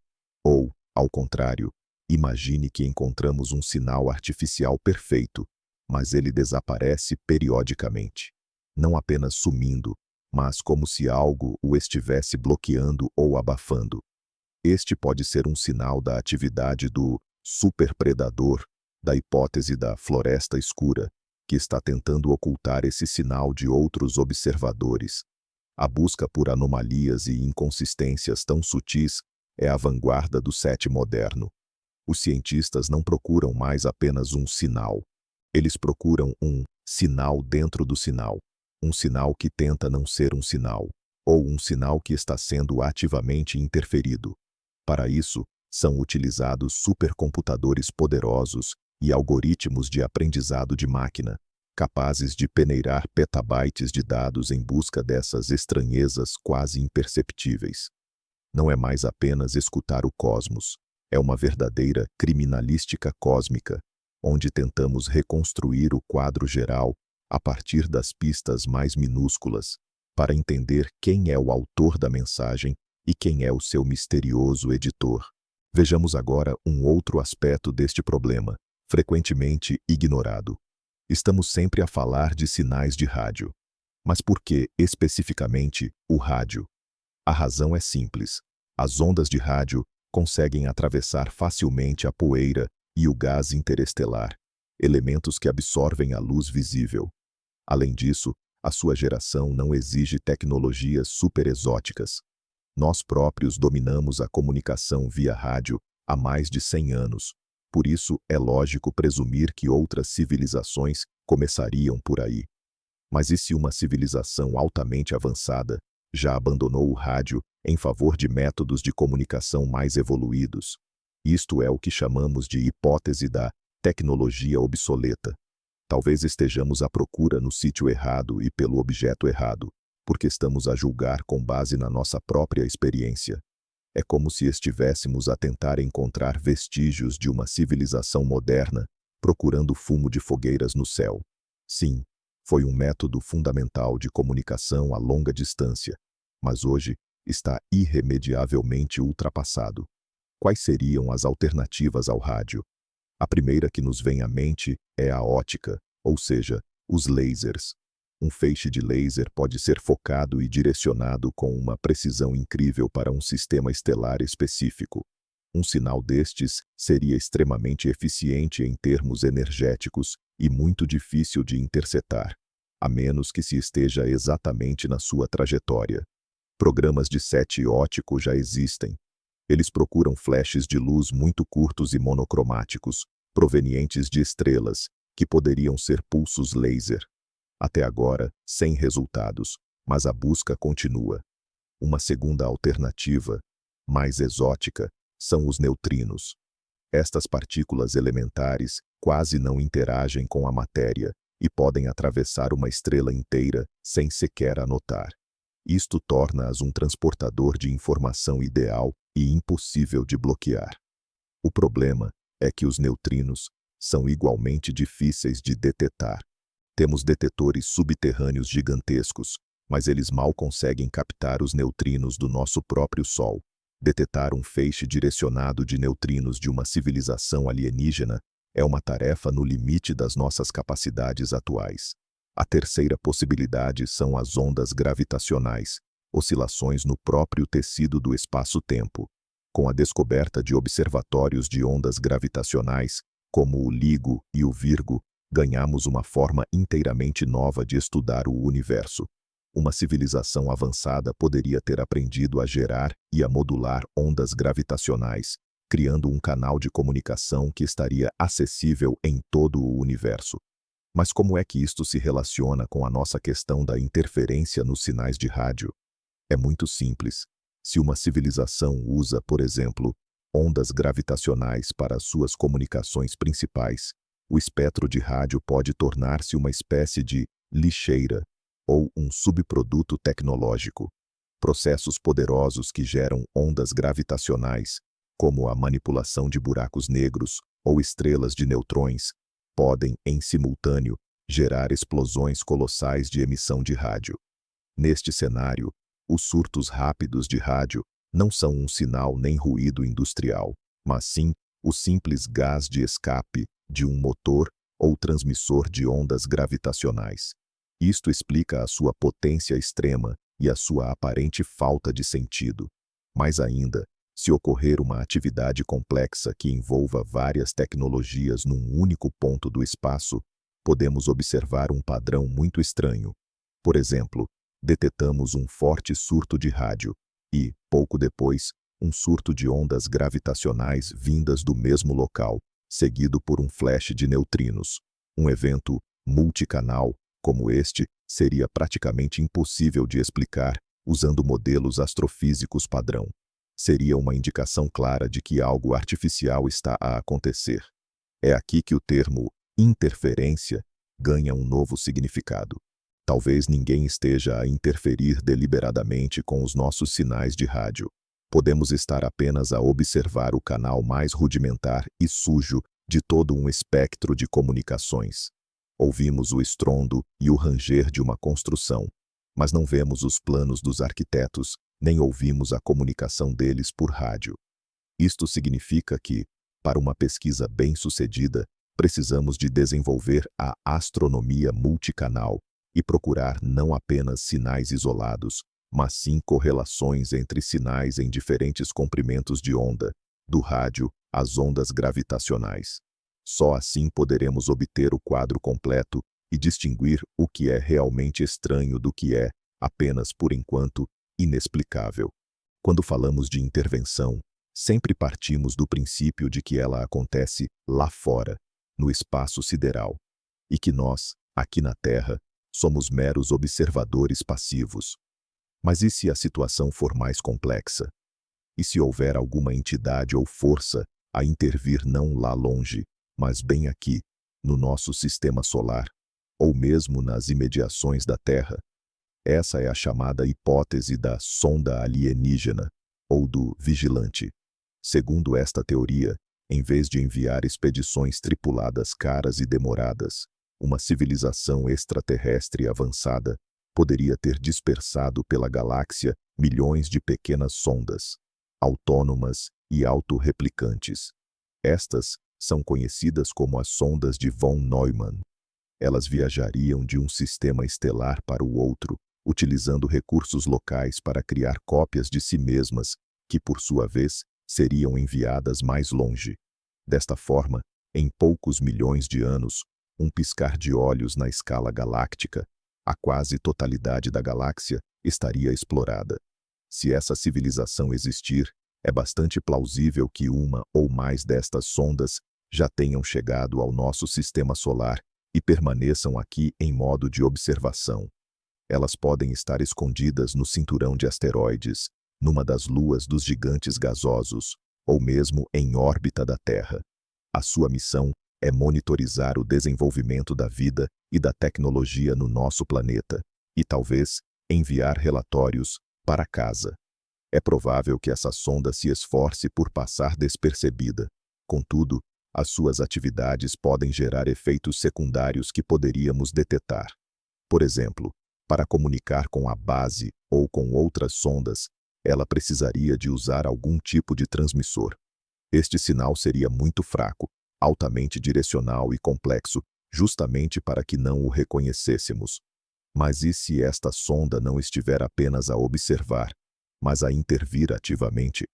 Ou, ao contrário, imagine que encontramos um sinal artificial perfeito, mas ele desaparece periodicamente. Não apenas sumindo, mas como se algo o estivesse bloqueando ou abafando. Este pode ser um sinal da atividade do superpredador, da hipótese da floresta escura, que está tentando ocultar esse sinal de outros observadores. A busca por anomalias e inconsistências tão sutis é a vanguarda do SETI moderno. Os cientistas não procuram mais apenas um sinal. Eles procuram um sinal dentro do sinal. Um sinal que tenta não ser um sinal, ou um sinal que está sendo ativamente interferido. Para isso, são utilizados supercomputadores poderosos e algoritmos de aprendizado de máquina, capazes de peneirar petabytes de dados em busca dessas estranhezas quase imperceptíveis. Não é mais apenas escutar o cosmos, é uma verdadeira criminalística cósmica, onde tentamos reconstruir o quadro geral a partir das pistas mais minúsculas, para entender quem é o autor da mensagem e quem é o seu misterioso editor. Vejamos agora um outro aspecto deste problema, frequentemente ignorado. Estamos sempre a falar de sinais de rádio. Mas por que, especificamente, o rádio? A razão é simples. As ondas de rádio conseguem atravessar facilmente a poeira e o gás interestelar, elementos que absorvem a luz visível. Além disso, a sua geração não exige tecnologias superexóticas. Nós próprios dominamos a comunicação via rádio há mais de 100 anos. Por isso, é lógico presumir que outras civilizações começariam por aí. Mas e se uma civilização altamente avançada já abandonou o rádio em favor de métodos de comunicação mais evoluídos? Isto é o que chamamos de hipótese da tecnologia obsoleta. Talvez estejamos à procura no sítio errado e pelo objeto errado, porque estamos a julgar com base na nossa própria experiência. É como se estivéssemos a tentar encontrar vestígios de uma civilização moderna, procurando fumo de fogueiras no céu. Sim, foi um método fundamental de comunicação a longa distância, mas hoje está irremediavelmente ultrapassado. Quais seriam as alternativas ao rádio? A primeira que nos vem à mente é a ótica, ou seja, os lasers. Um feixe de laser pode ser focado e direcionado com uma precisão incrível para um sistema estelar específico. Um sinal destes seria extremamente eficiente em termos energéticos e muito difícil de interceptar, a menos que se esteja exatamente na sua trajetória. Programas de SETI óptico já existem. Eles procuram flashes de luz muito curtos e monocromáticos, provenientes de estrelas, que poderiam ser pulsos laser. Até agora, sem resultados, mas a busca continua. Uma segunda alternativa, mais exótica, são os neutrinos. Estas partículas elementares quase não interagem com a matéria e podem atravessar uma estrela inteira sem sequer a notar. Isto torna-as um transportador de informação ideal e impossível de bloquear. O problema é que os neutrinos são igualmente difíceis de detectar. Temos detetores subterrâneos gigantescos, mas eles mal conseguem captar os neutrinos do nosso próprio Sol. Detectar um feixe direcionado de neutrinos de uma civilização alienígena é uma tarefa no limite das nossas capacidades atuais. A terceira possibilidade são as ondas gravitacionais, oscilações no próprio tecido do espaço-tempo. Com a descoberta de observatórios de ondas gravitacionais, como o LIGO e o Virgo, ganhamos uma forma inteiramente nova de estudar o universo. Uma civilização avançada poderia ter aprendido a gerar e a modular ondas gravitacionais, criando um canal de comunicação que estaria acessível em todo o universo. Mas como é que isto se relaciona com a nossa questão da interferência nos sinais de rádio? É muito simples. Se uma civilização usa, por exemplo, ondas gravitacionais para suas comunicações principais, o espectro de rádio pode tornar-se uma espécie de lixeira ou um subproduto tecnológico. Processos poderosos que geram ondas gravitacionais, como a manipulação de buracos negros ou estrelas de neutrões, podem, em simultâneo, gerar explosões colossais de emissão de rádio. Neste cenário, os surtos rápidos de rádio não são um sinal nem ruído industrial, mas sim o simples gás de escape de um motor ou transmissor de ondas gravitacionais. Isto explica a sua potência extrema e a sua aparente falta de sentido. Mais ainda, se ocorrer uma atividade complexa que envolva várias tecnologias num único ponto do espaço, podemos observar um padrão muito estranho. Por exemplo, detectamos um forte surto de rádio e, pouco depois, um surto de ondas gravitacionais vindas do mesmo local, seguido por um flash de neutrinos. Um evento multicanal como este seria praticamente impossível de explicar usando modelos astrofísicos padrão. Seria uma indicação clara de que algo artificial está a acontecer. É aqui que o termo interferência ganha um novo significado. Talvez ninguém esteja a interferir deliberadamente com os nossos sinais de rádio. Podemos estar apenas a observar o canal mais rudimentar e sujo de todo um espectro de comunicações. Ouvimos o estrondo e o ranger de uma construção, mas não vemos os planos dos arquitetos, nem ouvimos a comunicação deles por rádio. Isto significa que, para uma pesquisa bem-sucedida, precisamos de desenvolver a astronomia multicanal e procurar não apenas sinais isolados, mas sim correlações entre sinais em diferentes comprimentos de onda, do rádio às ondas gravitacionais. Só assim poderemos obter o quadro completo e distinguir o que é realmente estranho do que é, apenas por enquanto, inexplicável. Quando falamos de intervenção, sempre partimos do princípio de que ela acontece lá fora, no espaço sideral, e que nós, aqui na Terra, somos meros observadores passivos. Mas e se a situação for mais complexa? E se houver alguma entidade ou força a intervir não lá longe, mas bem aqui, no nosso sistema solar, ou mesmo nas imediações da Terra? Essa é a chamada hipótese da sonda alienígena, ou do vigilante. Segundo esta teoria, em vez de enviar expedições tripuladas caras e demoradas, uma civilização extraterrestre avançada poderia ter dispersado pela galáxia milhões de pequenas sondas, autônomas e autorreplicantes. Estas são conhecidas como as sondas de von Neumann. Elas viajariam de um sistema estelar para o outro, utilizando recursos locais para criar cópias de si mesmas, que por sua vez seriam enviadas mais longe. Desta forma, em poucos milhões de anos, um piscar de olhos na escala galáctica, a quase totalidade da galáxia estaria explorada. Se essa civilização existir, é bastante plausível que uma ou mais destas sondas já tenham chegado ao nosso sistema solar e permaneçam aqui em modo de observação. Elas podem estar escondidas no cinturão de asteroides, numa das luas dos gigantes gasosos, ou mesmo em órbita da Terra. A sua missão é monitorizar o desenvolvimento da vida e da tecnologia no nosso planeta, e talvez enviar relatórios para casa. É provável que essa sonda se esforce por passar despercebida. Contudo, as suas atividades podem gerar efeitos secundários que poderíamos detectar. Por exemplo, para comunicar com a base ou com outras sondas, ela precisaria de usar algum tipo de transmissor. Este sinal seria muito fraco, altamente direcional e complexo, justamente para que não o reconhecêssemos. Mas e se esta sonda não estiver apenas a observar, mas a intervir ativamente?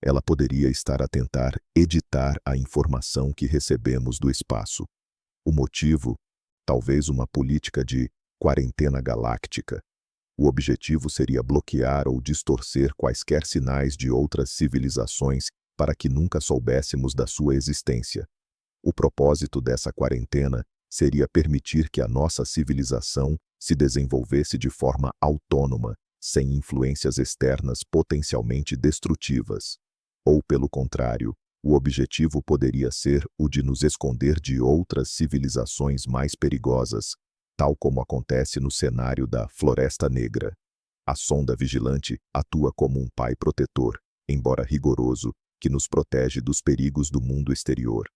Ela poderia estar a tentar editar a informação que recebemos do espaço. O motivo? Talvez uma política de quarentena galáctica. O objetivo seria bloquear ou distorcer quaisquer sinais de outras civilizações para que nunca soubéssemos da sua existência. O propósito dessa quarentena seria permitir que a nossa civilização se desenvolvesse de forma autônoma, sem influências externas potencialmente destrutivas. Ou, pelo contrário, o objetivo poderia ser o de nos esconder de outras civilizações mais perigosas, tal como acontece no cenário da Floresta Negra. A sonda vigilante atua como um pai protetor, embora rigoroso, que nos protege dos perigos do mundo exterior.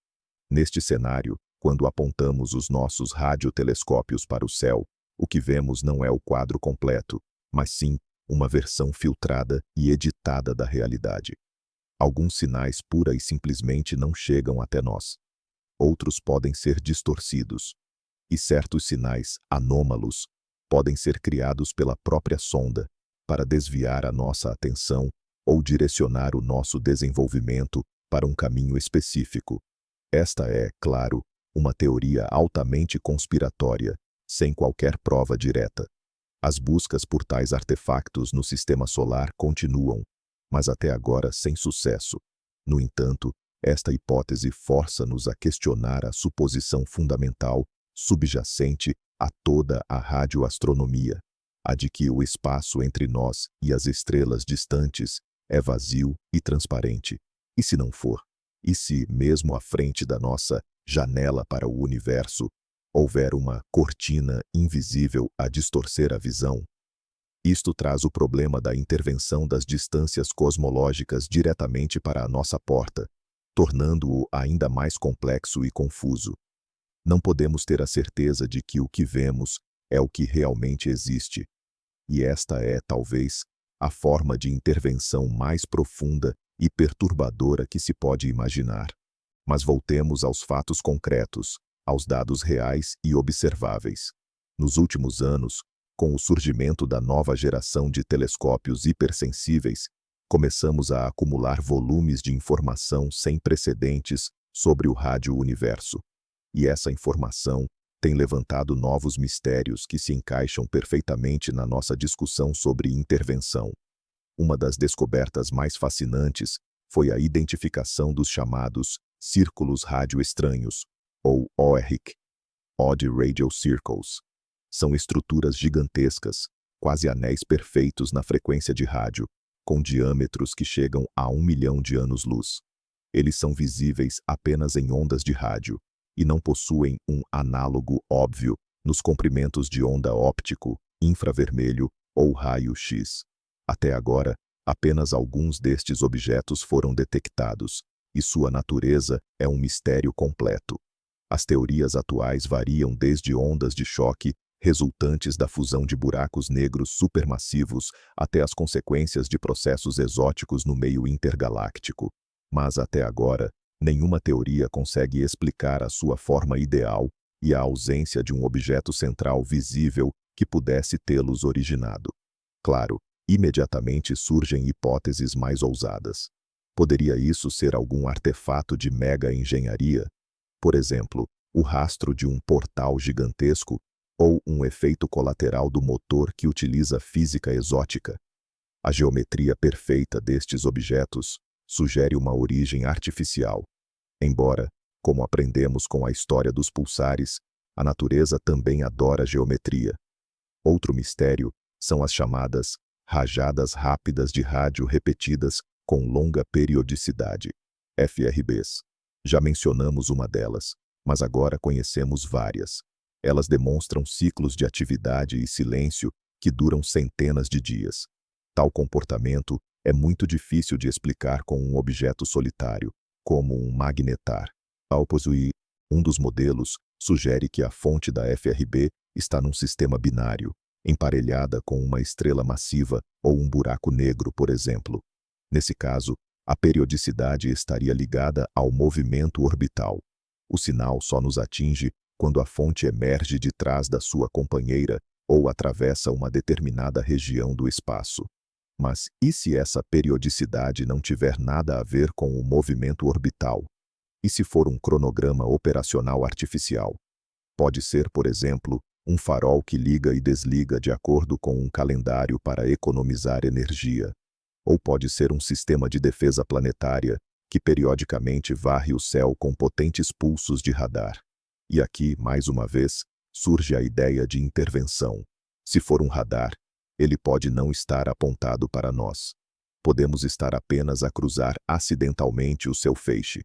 Neste cenário, quando apontamos os nossos radiotelescópios para o céu, o que vemos não é o quadro completo, mas sim uma versão filtrada e editada da realidade. Alguns sinais pura e simplesmente não chegam até nós. Outros podem ser distorcidos. E certos sinais anômalos podem ser criados pela própria sonda para desviar a nossa atenção ou direcionar o nosso desenvolvimento para um caminho específico. Esta é, claro, uma teoria altamente conspiratória, sem qualquer prova direta. As buscas por tais artefactos no sistema solar continuam, mas até agora sem sucesso. No entanto, esta hipótese força-nos a questionar a suposição fundamental subjacente a toda a radioastronomia, a de que o espaço entre nós e as estrelas distantes é vazio e transparente. E se não for? E se, mesmo à frente da nossa janela para o universo, houver uma cortina invisível a distorcer a visão? Isto traz o problema da intervenção das distâncias cosmológicas diretamente para a nossa porta, tornando-o ainda mais complexo e confuso. Não podemos ter a certeza de que o que vemos é o que realmente existe. E esta é, talvez, a forma de intervenção mais profunda e perturbadora que se pode imaginar. Mas voltemos aos fatos concretos, aos dados reais e observáveis. Nos últimos anos, com o surgimento da nova geração de telescópios hipersensíveis, começamos a acumular volumes de informação sem precedentes sobre o rádio-universo. E essa informação tem levantado novos mistérios que se encaixam perfeitamente na nossa discussão sobre intervenção. Uma das descobertas mais fascinantes foi a identificação dos chamados círculos radioestranhos, ou ORC, Odd Radio Circles. São estruturas gigantescas, quase anéis perfeitos na frequência de rádio, com diâmetros que chegam a 1 milhão de anos-luz. Eles são visíveis apenas em ondas de rádio, e não possuem um análogo óbvio nos comprimentos de onda óptico, infravermelho ou raio-x. Até agora, apenas alguns destes objetos foram detectados, e sua natureza é um mistério completo. As teorias atuais variam desde ondas de choque resultantes da fusão de buracos negros supermassivos até as consequências de processos exóticos no meio intergaláctico. Mas até agora, nenhuma teoria consegue explicar a sua forma ideal e a ausência de um objeto central visível que pudesse tê-los originado. Claro, imediatamente surgem hipóteses mais ousadas. Poderia isso ser algum artefato de mega-engenharia? Por exemplo, o rastro de um portal gigantesco ou um efeito colateral do motor que utiliza física exótica? A geometria perfeita destes objetos sugere uma origem artificial. Embora, como aprendemos com a história dos pulsares, a natureza também adora geometria. Outro mistério são as chamadas rajadas rápidas de rádio repetidas com longa periodicidade, FRBs. Já mencionamos uma delas, mas agora conhecemos várias. Elas demonstram ciclos de atividade e silêncio que duram centenas de dias. Tal comportamento é muito difícil de explicar com um objeto solitário, como um magnetar. Ao possuir um dos modelos, sugere que a fonte da FRB está num sistema binário, emparelhada com uma estrela massiva ou um buraco negro, por exemplo. Nesse caso, a periodicidade estaria ligada ao movimento orbital. O sinal só nos atinge quando a fonte emerge de trás da sua companheira ou atravessa uma determinada região do espaço. Mas e se essa periodicidade não tiver nada a ver com o movimento orbital? E se for um cronograma operacional artificial? Pode ser, por exemplo, um farol que liga e desliga de acordo com um calendário para economizar energia. Ou pode ser um sistema de defesa planetária que periodicamente varre o céu com potentes pulsos de radar. E aqui, mais uma vez, surge a ideia de intervenção. Se for um radar, ele pode não estar apontado para nós. Podemos estar apenas a cruzar acidentalmente o seu feixe,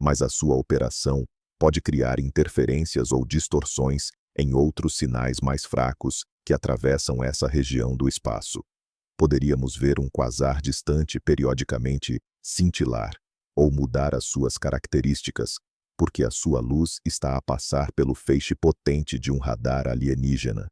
mas a sua operação pode criar interferências ou distorções em outros sinais mais fracos que atravessam essa região do espaço. Poderíamos ver um quasar distante periodicamente cintilar ou mudar as suas características, porque a sua luz está a passar pelo feixe potente de um radar alienígena.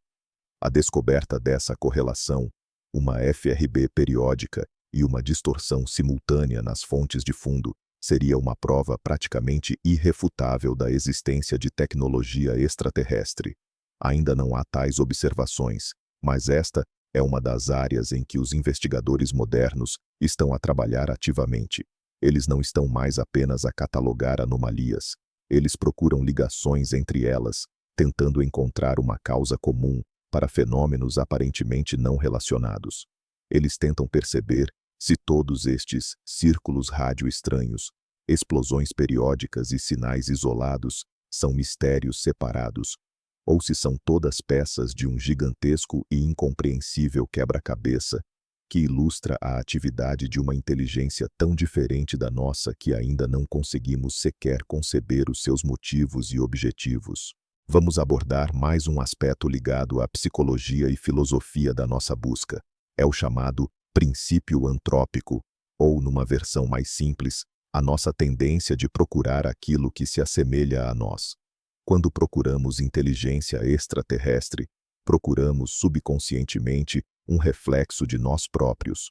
A descoberta dessa correlação, uma FRB periódica e uma distorção simultânea nas fontes de fundo, seria uma prova praticamente irrefutável da existência de tecnologia extraterrestre. Ainda não há tais observações, mas esta é uma das áreas em que os investigadores modernos estão a trabalhar ativamente. Eles não estão mais apenas a catalogar anomalias, eles procuram ligações entre elas, tentando encontrar uma causa comum para fenômenos aparentemente não relacionados. Eles tentam perceber se todos estes círculos rádio estranhos, explosões periódicas e sinais isolados são mistérios separados, ou se são todas peças de um gigantesco e incompreensível quebra-cabeça que ilustra a atividade de uma inteligência tão diferente da nossa que ainda não conseguimos sequer conceber os seus motivos e objetivos. Vamos abordar mais um aspecto ligado à psicologia e filosofia da nossa busca. É o chamado princípio antrópico, ou, numa versão mais simples, a nossa tendência de procurar aquilo que se assemelha a nós. Quando procuramos inteligência extraterrestre, procuramos subconscientemente um reflexo de nós próprios.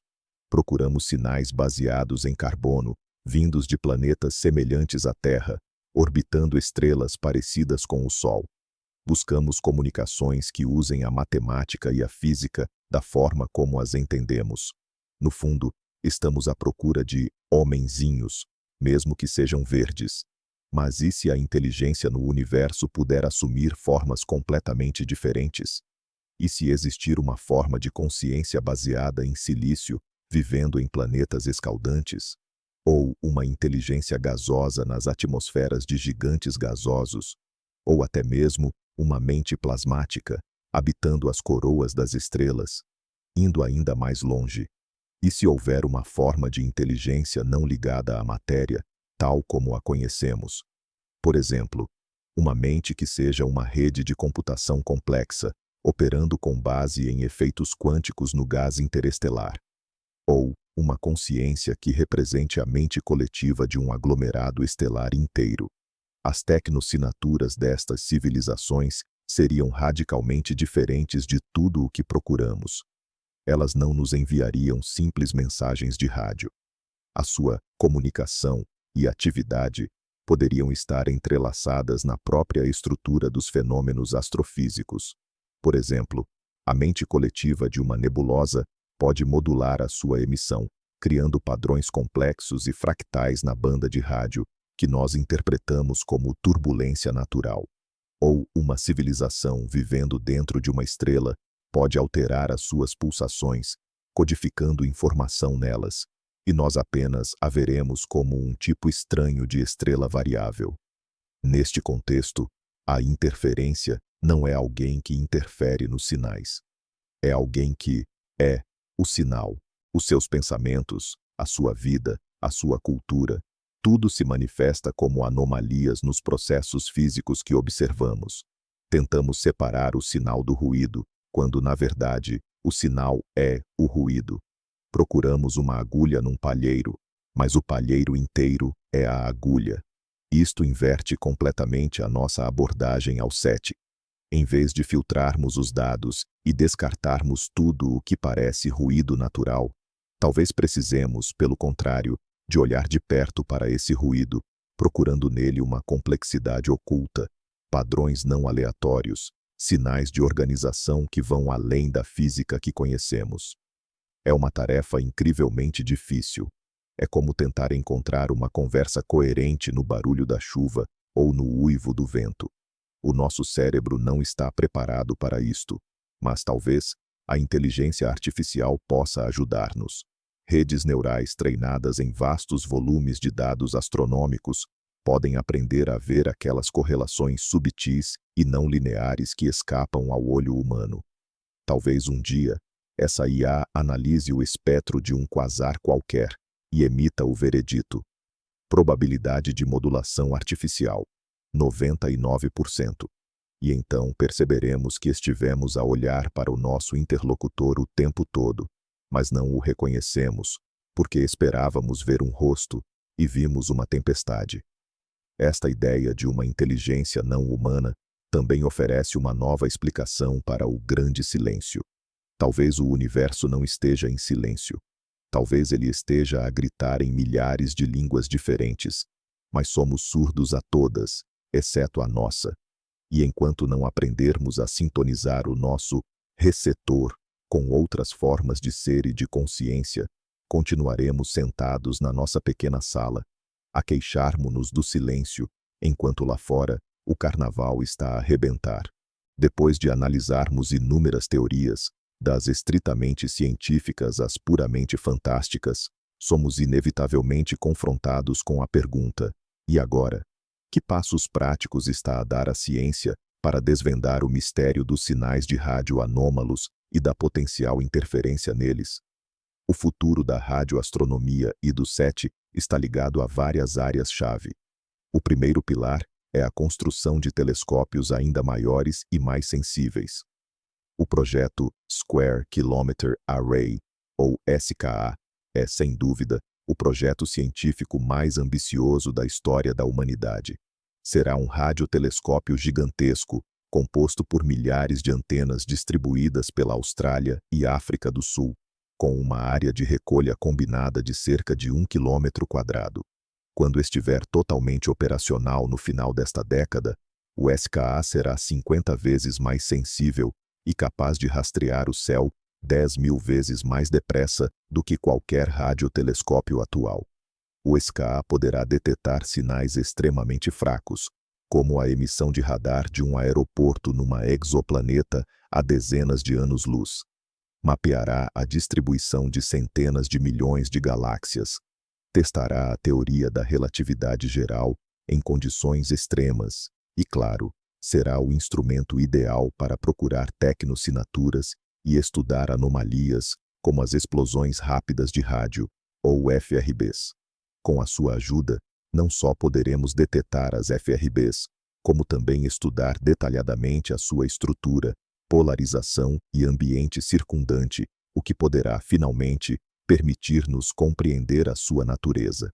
Procuramos sinais baseados em carbono, vindos de planetas semelhantes à Terra, orbitando estrelas parecidas com o Sol. Buscamos comunicações que usem a matemática e a física da forma como as entendemos. No fundo, estamos à procura de homenzinhos, mesmo que sejam verdes. Mas e se a inteligência no universo puder assumir formas completamente diferentes? E se existir uma forma de consciência baseada em silício, vivendo em planetas escaldantes? Ou uma inteligência gasosa nas atmosferas de gigantes gasosos? Ou até mesmo uma mente plasmática, habitando as coroas das estrelas? Indo ainda mais longe, e se houver uma forma de inteligência não ligada à matéria, tal como a conhecemos? Por exemplo, uma mente que seja uma rede de computação complexa, operando com base em efeitos quânticos no gás interestelar. Ou uma consciência que represente a mente coletiva de um aglomerado estelar inteiro. As tecnossinaturas destas civilizações seriam radicalmente diferentes de tudo o que procuramos. Elas não nos enviariam simples mensagens de rádio. A sua comunicação e atividade poderiam estar entrelaçadas na própria estrutura dos fenômenos astrofísicos. Por exemplo, a mente coletiva de uma nebulosa pode modular a sua emissão, criando padrões complexos e fractais na banda de rádio que nós interpretamos como turbulência natural. Ou uma civilização vivendo dentro de uma estrela pode alterar as suas pulsações, codificando informação nelas, e nós apenas a veremos como um tipo estranho de estrela variável. Neste contexto, a interferência não é alguém que interfere nos sinais. É alguém que é o sinal. Os seus pensamentos, a sua vida, a sua cultura, tudo se manifesta como anomalias nos processos físicos que observamos. Tentamos separar o sinal do ruído, quando, na verdade, o sinal é o ruído. Procuramos uma agulha num palheiro, mas o palheiro inteiro é a agulha. Isto inverte completamente a nossa abordagem ao SET. Em vez de filtrarmos os dados e descartarmos tudo o que parece ruído natural, talvez precisemos, pelo contrário, de olhar de perto para esse ruído, procurando nele uma complexidade oculta, padrões não aleatórios, sinais de organização que vão além da física que conhecemos. É uma tarefa incrivelmente difícil. É como tentar encontrar uma conversa coerente no barulho da chuva ou no uivo do vento. O nosso cérebro não está preparado para isto, mas talvez a inteligência artificial possa ajudar-nos. Redes neurais treinadas em vastos volumes de dados astronômicos podem aprender a ver aquelas correlações subtis e não lineares que escapam ao olho humano. Talvez um dia, essa IA analise o espectro de um quasar qualquer e emita o veredito. Probabilidade de modulação artificial: 99%. E então perceberemos que estivemos a olhar para o nosso interlocutor o tempo todo, mas não o reconhecemos, porque esperávamos ver um rosto e vimos uma tempestade. Esta ideia de uma inteligência não humana também oferece uma nova explicação para o grande silêncio. Talvez o universo não esteja em silêncio. Talvez ele esteja a gritar em milhares de línguas diferentes, mas somos surdos a todas, exceto a nossa. E enquanto não aprendermos a sintonizar o nosso receptor com outras formas de ser e de consciência, continuaremos sentados na nossa pequena sala, a queixarmos-nos do silêncio, enquanto lá fora o carnaval está a arrebentar. Depois de analisarmos inúmeras teorias, das estritamente científicas às puramente fantásticas, somos inevitavelmente confrontados com a pergunta: e agora? Que passos práticos está a dar a ciência para desvendar o mistério dos sinais de rádio anômalos e da potencial interferência neles? O futuro da radioastronomia e do SET está ligado a várias áreas-chave. O primeiro pilar é a construção de telescópios ainda maiores e mais sensíveis. O projeto Square Kilometre Array, ou SKA, é, sem dúvida, o projeto científico mais ambicioso da história da humanidade. Será um radiotelescópio gigantesco, composto por milhares de antenas distribuídas pela Austrália e África do Sul, com uma área de recolha combinada de cerca de 1 km². Quando estiver totalmente operacional no final desta década, o SKA será 50 vezes mais sensível e capaz de rastrear o céu 10.000 vezes mais depressa do que qualquer radiotelescópio atual. O SKA poderá detectar sinais extremamente fracos, como a emissão de radar de um aeroporto numa exoplaneta a dezenas de anos-luz. Mapeará a distribuição de centenas de milhões de galáxias. Testará a teoria da relatividade geral em condições extremas e, claro, será o instrumento ideal para procurar tecnossinaturas e estudar anomalias como as explosões rápidas de rádio, ou FRBs. Com a sua ajuda, não só poderemos detectar as FRBs, como também estudar detalhadamente a sua estrutura, polarização e ambiente circundante, o que poderá, finalmente, permitir-nos compreender a sua natureza.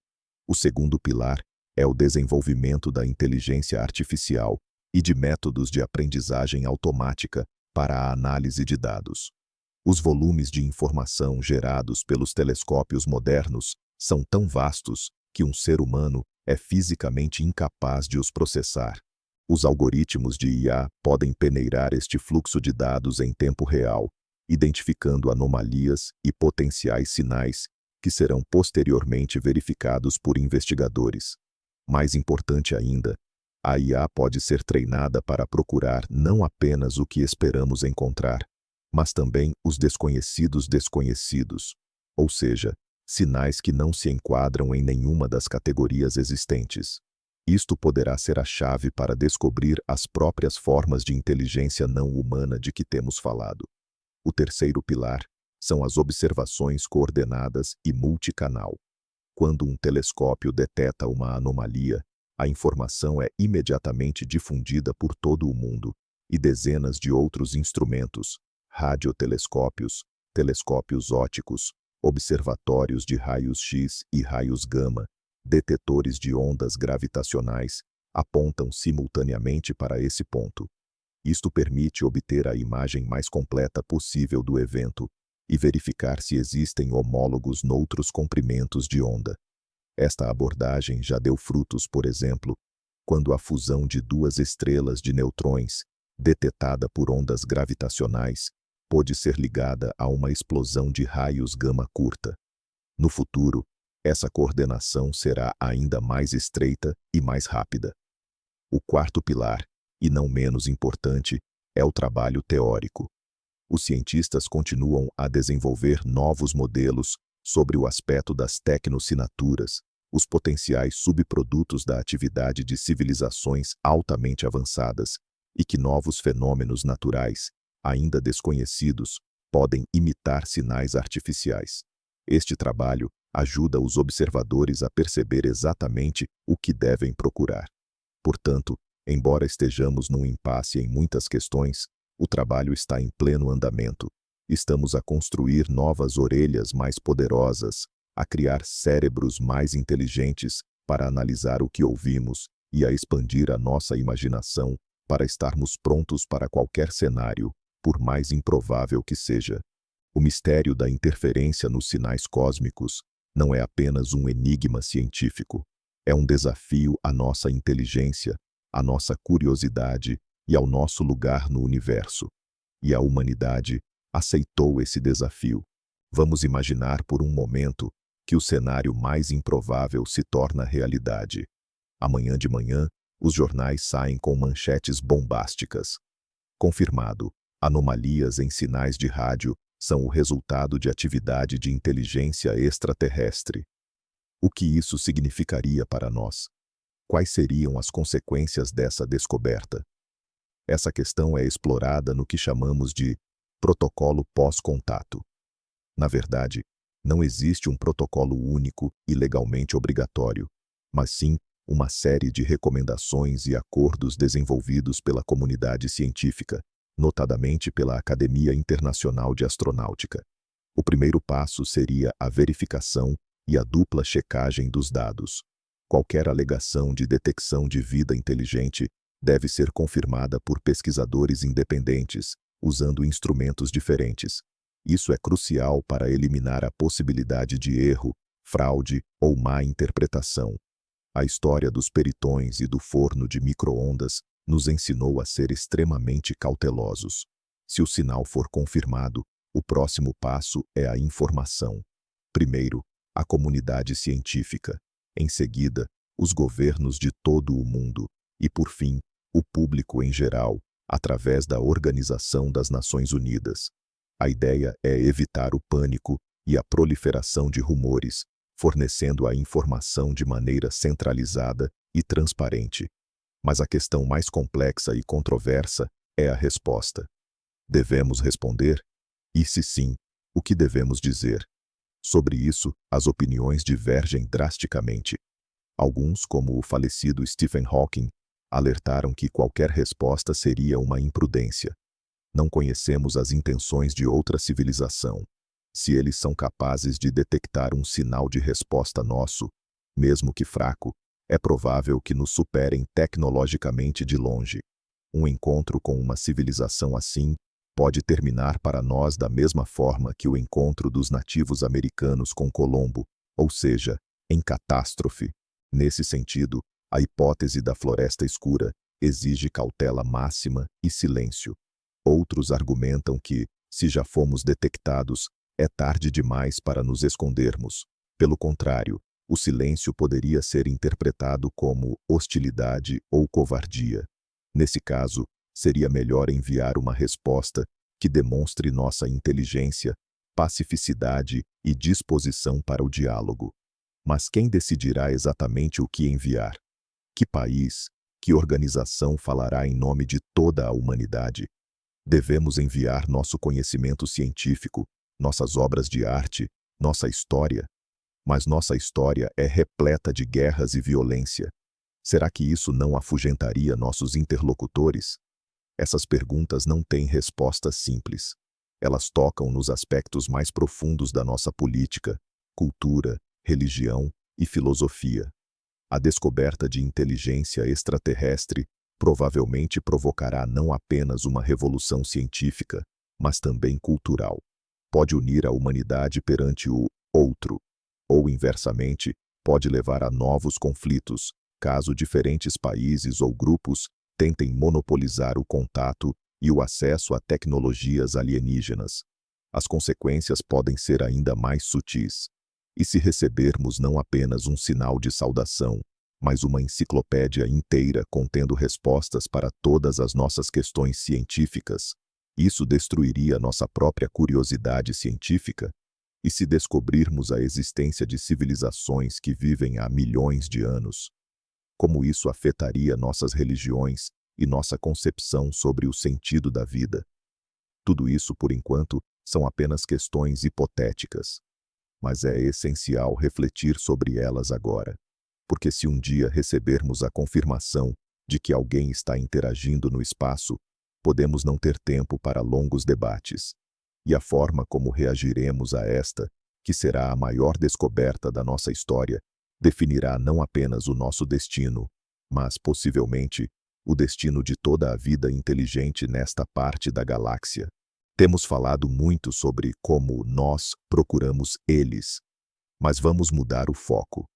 O segundo pilar é o desenvolvimento da inteligência artificial e de métodos de aprendizagem automática para a análise de dados. Os volumes de informação gerados pelos telescópios modernos são tão vastos que um ser humano é fisicamente incapaz de os processar. Os algoritmos de IA podem peneirar este fluxo de dados em tempo real, identificando anomalias e potenciais sinais que serão posteriormente verificados por investigadores. Mais importante ainda, a IA pode ser treinada para procurar não apenas o que esperamos encontrar, mas também os desconhecidos desconhecidos, ou seja, sinais que não se enquadram em nenhuma das categorias existentes. Isto poderá ser a chave para descobrir as próprias formas de inteligência não humana de que temos falado. O terceiro pilar são as observações coordenadas e multicanal. Quando um telescópio detecta uma anomalia, a informação é imediatamente difundida por todo o mundo, e dezenas de outros instrumentos, radiotelescópios, telescópios ópticos, observatórios de raios-X e raios gama, detetores de ondas gravitacionais, apontam simultaneamente para esse ponto. Isto permite obter a imagem mais completa possível do evento e verificar se existem homólogos noutros comprimentos de onda. Esta abordagem já deu frutos, por exemplo, quando a fusão de duas estrelas de neutrões, detetada por ondas gravitacionais, pôde ser ligada a uma explosão de raios gama curta. No futuro, essa coordenação será ainda mais estreita e mais rápida. O quarto pilar E não menos importante, é o trabalho teórico. Os cientistas continuam a desenvolver novos modelos sobre o aspecto das tecnossinaturas, os potenciais subprodutos da atividade de civilizações altamente avançadas, e que novos fenômenos naturais, ainda desconhecidos, podem imitar sinais artificiais. Este trabalho ajuda os observadores a perceber exatamente o que devem procurar. Portanto, embora estejamos num impasse em muitas questões, o trabalho está em pleno andamento. Estamos a construir novas orelhas mais poderosas, a criar cérebros mais inteligentes para analisar o que ouvimos e a expandir a nossa imaginação para estarmos prontos para qualquer cenário, por mais improvável que seja. O mistério da interferência nos sinais cósmicos não é apenas um enigma científico, é um desafio à nossa inteligência, à nossa curiosidade e ao nosso lugar no universo. E a humanidade aceitou esse desafio. Vamos imaginar por um momento que o cenário mais improvável se torna realidade. Amanhã de manhã, os jornais saem com manchetes bombásticas. Confirmado, anomalias em sinais de rádio são o resultado de atividade de inteligência extraterrestre. O que isso significaria para nós? Quais seriam as consequências dessa descoberta? Essa questão é explorada no que chamamos de protocolo pós-contato. Na verdade, não existe um protocolo único e legalmente obrigatório, mas sim uma série de recomendações e acordos desenvolvidos pela comunidade científica, notadamente pela Academia Internacional de Astronáutica. O primeiro passo seria a verificação e a dupla checagem dos dados. Qualquer alegação de detecção de vida inteligente deve ser confirmada por pesquisadores independentes, usando instrumentos diferentes. Isso é crucial para eliminar a possibilidade de erro, fraude ou má interpretação. A história dos peritões e do forno de micro-ondas nos ensinou a ser extremamente cautelosos. Se o sinal for confirmado, o próximo passo é a informação. Primeiro, a comunidade científica. Em seguida, os governos de todo o mundo. E, por fim, o público em geral, através da Organização das Nações Unidas. A ideia é evitar o pânico e a proliferação de rumores, fornecendo a informação de maneira centralizada e transparente. Mas a questão mais complexa e controversa é a resposta. Devemos responder? E se sim, o que devemos dizer? Sobre isso, as opiniões divergem drasticamente. Alguns, como o falecido Stephen Hawking, alertaram que qualquer resposta seria uma imprudência. Não conhecemos as intenções de outra civilização. Se eles são capazes de detectar um sinal de resposta nosso, mesmo que fraco, é provável que nos superem tecnologicamente de longe. Um encontro com uma civilização assim pode terminar para nós da mesma forma que o encontro dos nativos americanos com Colombo, ou seja, em catástrofe. Nesse sentido, a hipótese da floresta escura exige cautela máxima e silêncio. Outros argumentam que, se já fomos detectados, é tarde demais para nos escondermos. Pelo contrário, o silêncio poderia ser interpretado como hostilidade ou covardia. Nesse caso, seria melhor enviar uma resposta que demonstre nossa inteligência, pacificidade e disposição para o diálogo. Mas quem decidirá exatamente o que enviar? Que país, que organização falará em nome de toda a humanidade? Devemos enviar nosso conhecimento científico, nossas obras de arte, nossa história. Mas nossa história é repleta de guerras e violência. Será que isso não afugentaria nossos interlocutores? Essas perguntas não têm respostas simples. Elas tocam nos aspectos mais profundos da nossa política, cultura, religião e filosofia. A descoberta de inteligência extraterrestre provavelmente provocará não apenas uma revolução científica, mas também cultural. Pode unir a humanidade perante o outro, ou, inversamente, pode levar a novos conflitos, caso diferentes países ou grupos tentem monopolizar o contato e o acesso a tecnologias alienígenas. As consequências podem ser ainda mais sutis. E se recebermos não apenas um sinal de saudação, mas uma enciclopédia inteira contendo respostas para todas as nossas questões científicas. Isso destruiria nossa própria curiosidade científica? E se descobrirmos a existência de civilizações que vivem há milhões de anos? Como isso afetaria nossas religiões e nossa concepção sobre o sentido da vida? Tudo isso, por enquanto, são apenas questões hipotéticas. Mas é essencial refletir sobre elas agora. Porque se um dia recebermos a confirmação de que alguém está interagindo no espaço, podemos não ter tempo para longos debates. E a forma como reagiremos a esta, que será a maior descoberta da nossa história, definirá não apenas o nosso destino, mas, possivelmente, o destino de toda a vida inteligente nesta parte da galáxia. Temos falado muito sobre como nós procuramos eles, mas vamos mudar o foco.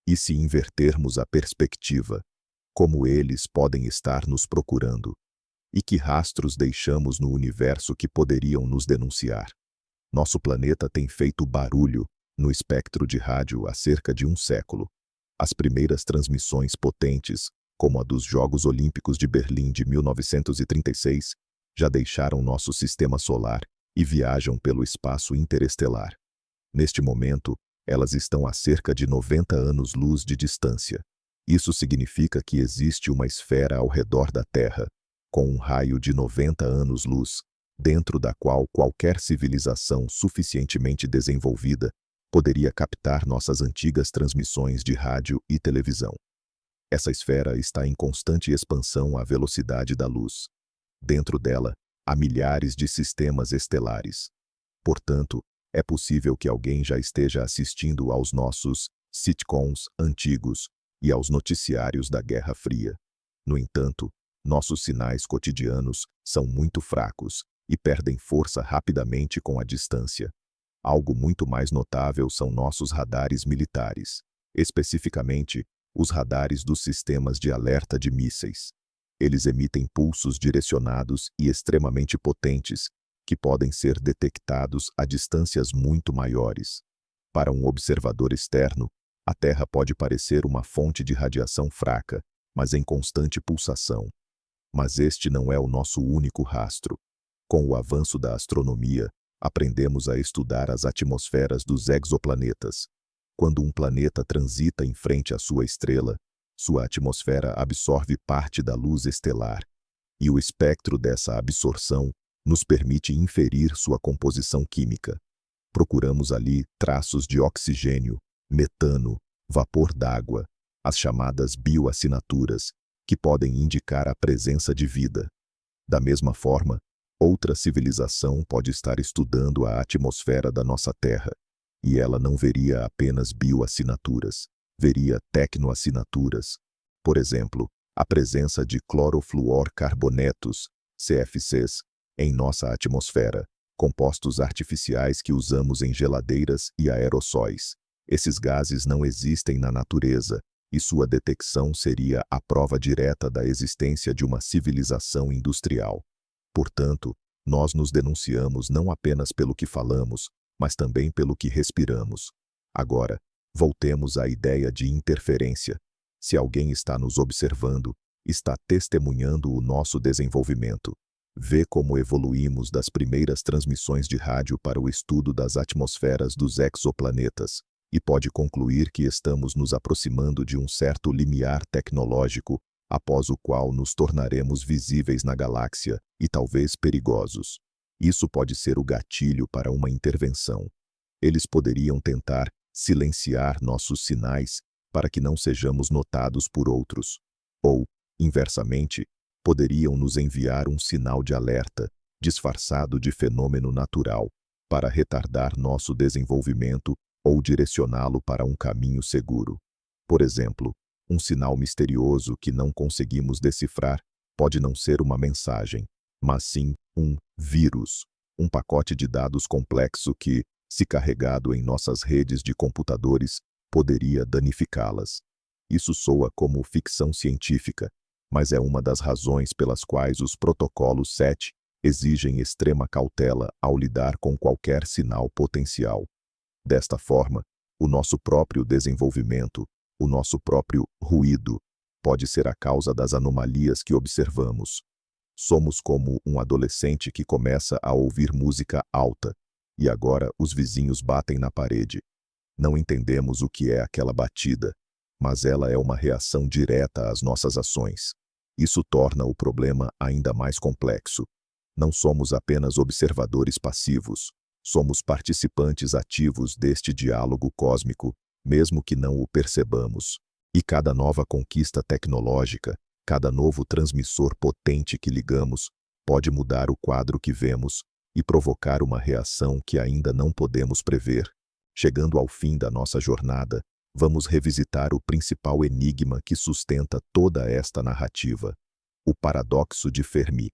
E se invertermos a perspectiva, como eles podem estar nos procurando? E que rastros deixamos no universo que poderiam nos denunciar? Nosso planeta tem feito barulho no espectro de rádio há cerca de um século. As primeiras transmissões potentes, como a dos Jogos Olímpicos de Berlim de 1936, já deixaram nosso sistema solar e viajam pelo espaço interestelar. Neste momento, elas estão a cerca de 90 anos-luz de distância. Isso significa que existe uma esfera ao redor da Terra, com um raio de 90 anos-luz, dentro da qual qualquer civilização suficientemente desenvolvida poderia captar nossas antigas transmissões de rádio e televisão. Essa esfera está em constante expansão à velocidade da luz. Dentro dela, há milhares de sistemas estelares. Portanto, é possível que alguém já esteja assistindo aos nossos sitcoms antigos e aos noticiários da Guerra Fria. No entanto, nossos sinais cotidianos são muito fracos e perdem força rapidamente com a distância. Algo muito mais notável são nossos radares militares, especificamente os radares dos sistemas de alerta de mísseis. Eles emitem pulsos direcionados e extremamente potentes, que podem ser detectados a distâncias muito maiores. Para um observador externo, a Terra pode parecer uma fonte de radiação fraca, mas em constante pulsação. Mas este não é o nosso único rastro. Com o avanço da astronomia, aprendemos a estudar as atmosferas dos exoplanetas. Quando um planeta transita em frente à sua estrela, sua atmosfera absorve parte da luz estelar, e o espectro dessa absorção nos permite inferir sua composição química. Procuramos ali traços de oxigênio, metano, vapor d'água, as chamadas bioassinaturas, que podem indicar a presença de vida. Da mesma forma, outra civilização pode estar estudando a atmosfera da nossa Terra, e ela não veria apenas bioassinaturas, veria tecnoassinaturas. Por exemplo, a presença de clorofluorcarbonetos, CFCs, em nossa atmosfera, compostos artificiais que usamos em geladeiras e aerossóis. Esses gases não existem na natureza, e sua detecção seria a prova direta da existência de uma civilização industrial. Portanto, nós nos denunciamos não apenas pelo que falamos, mas também pelo que respiramos. Agora, voltemos à ideia de interferência. Se alguém está nos observando, está testemunhando o nosso desenvolvimento. Vê como evoluímos das primeiras transmissões de rádio para o estudo das atmosferas dos exoplanetas, e pode concluir que estamos nos aproximando de um certo limiar tecnológico, após o qual nos tornaremos visíveis na galáxia e talvez perigosos. Isso pode ser o gatilho para uma intervenção. Eles poderiam tentar silenciar nossos sinais para que não sejamos notados por outros. Ou, inversamente, poderiam nos enviar um sinal de alerta, disfarçado de fenômeno natural, para retardar nosso desenvolvimento ou direcioná-lo para um caminho seguro. Por exemplo, um sinal misterioso que não conseguimos decifrar pode não ser uma mensagem, mas sim um vírus, um pacote de dados complexo que, se carregado em nossas redes de computadores, poderia danificá-las. Isso soa como ficção científica, mas é uma das razões pelas quais os protocolos 7 exigem extrema cautela ao lidar com qualquer sinal potencial. Desta forma, o nosso próprio desenvolvimento, O nosso próprio ruído pode ser a causa das anomalias que observamos. Somos como um adolescente que começa a ouvir música alta, e agora os vizinhos batem na parede. Não entendemos o que é aquela batida, mas ela é uma reação direta às nossas ações. Isso torna o problema ainda mais complexo. Não somos apenas observadores passivos, somos participantes ativos deste diálogo cósmico, mesmo que não o percebamos. E cada nova conquista tecnológica, cada novo transmissor potente que ligamos, pode mudar o quadro que vemos e provocar uma reação que ainda não podemos prever. Chegando ao fim da nossa jornada, vamos revisitar o principal enigma que sustenta toda esta narrativa: o paradoxo de Fermi.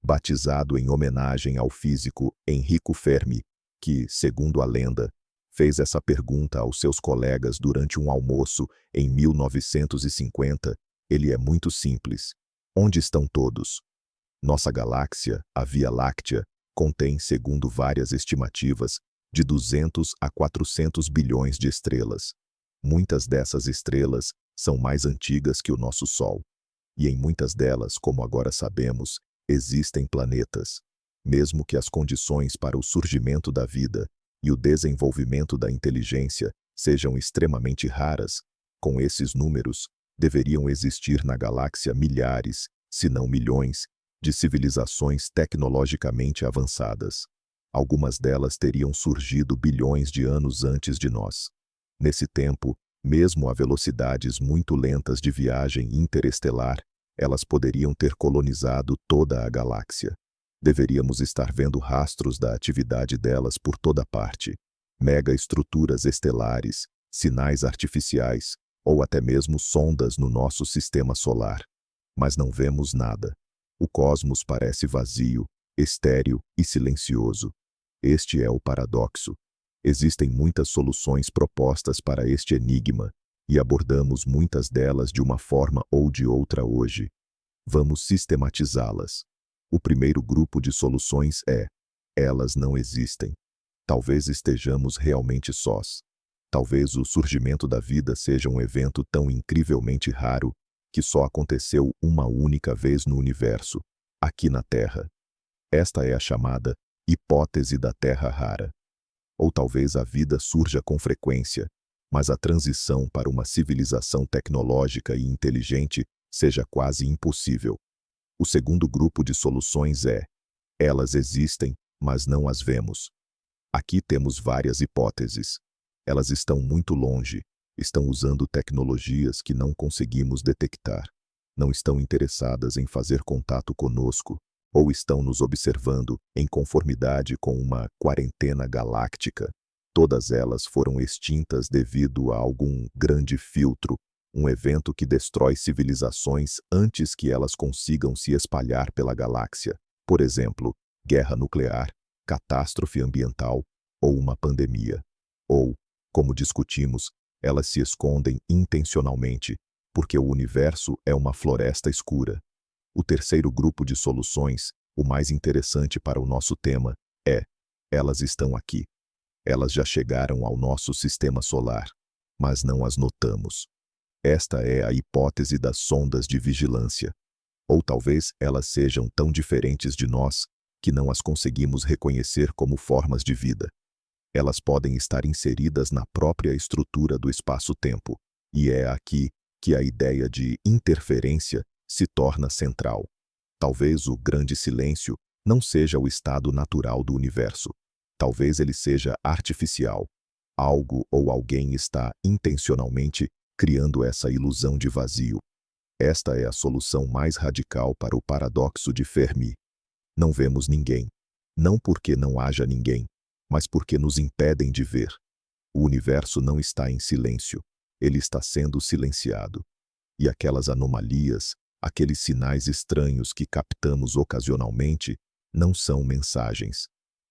Batizado em homenagem ao físico Enrico Fermi, que, segundo a lenda, fez essa pergunta aos seus colegas durante um almoço em 1950, ele é muito simples. Onde estão todos? Nossa galáxia, a Via Láctea, contém, segundo várias estimativas, de 200 a 400 bilhões de estrelas. Muitas dessas estrelas são mais antigas que o nosso Sol. E em muitas delas, como agora sabemos, existem planetas. Mesmo que as condições para o surgimento da vida e o desenvolvimento da inteligência sejam extremamente raras, com esses números, deveriam existir na galáxia milhares, se não milhões, de civilizações tecnologicamente avançadas. Algumas delas teriam surgido bilhões de anos antes de nós. Nesse tempo, mesmo a velocidades muito lentas de viagem interestelar, elas poderiam ter colonizado toda a galáxia. Deveríamos estar vendo rastros da atividade delas por toda parte. Megaestruturas estelares, sinais artificiais, ou até mesmo sondas no nosso sistema solar. Mas não vemos nada. O cosmos parece vazio, estéril e silencioso. Este é o paradoxo. Existem muitas soluções propostas para este enigma, e abordamos muitas delas de uma forma ou de outra hoje. Vamos sistematizá-las. O primeiro grupo de soluções é: elas não existem. Talvez estejamos realmente sós. Talvez o surgimento da vida seja um evento tão incrivelmente raro que só aconteceu uma única vez no universo, aqui na Terra. Esta é a chamada hipótese da Terra rara. Ou talvez a vida surja com frequência, mas a transição para uma civilização tecnológica e inteligente seja quase impossível. O segundo grupo de soluções é: elas existem, mas não as vemos. Aqui temos várias hipóteses. Elas estão muito longe, estão usando tecnologias que não conseguimos detectar, não estão interessadas em fazer contato conosco, ou estão nos observando em conformidade com uma quarentena galáctica. Todas elas foram extintas devido a algum grande filtro, um evento que destrói civilizações antes que elas consigam se espalhar pela galáxia. Por exemplo, guerra nuclear, catástrofe ambiental ou uma pandemia. Ou, como discutimos, elas se escondem intencionalmente, porque o universo é uma floresta escura. O terceiro grupo de soluções, o mais interessante para o nosso tema, é: elas estão aqui. Elas já chegaram ao nosso sistema solar, mas não as notamos. Esta é a hipótese das sondas de vigilância. Ou talvez elas sejam tão diferentes de nós que não as conseguimos reconhecer como formas de vida. Elas podem estar inseridas na própria estrutura do espaço-tempo, e é aqui que a ideia de interferência se torna central. Talvez o grande silêncio não seja o estado natural do universo. Talvez ele seja artificial. Algo ou alguém está intencionalmente criando essa ilusão de vazio. Esta é a solução mais radical para o paradoxo de Fermi. Não vemos ninguém. Não porque não haja ninguém, mas porque nos impedem de ver. O universo não está em silêncio. Ele está sendo silenciado. E aquelas anomalias, aqueles sinais estranhos que captamos ocasionalmente, não são mensagens.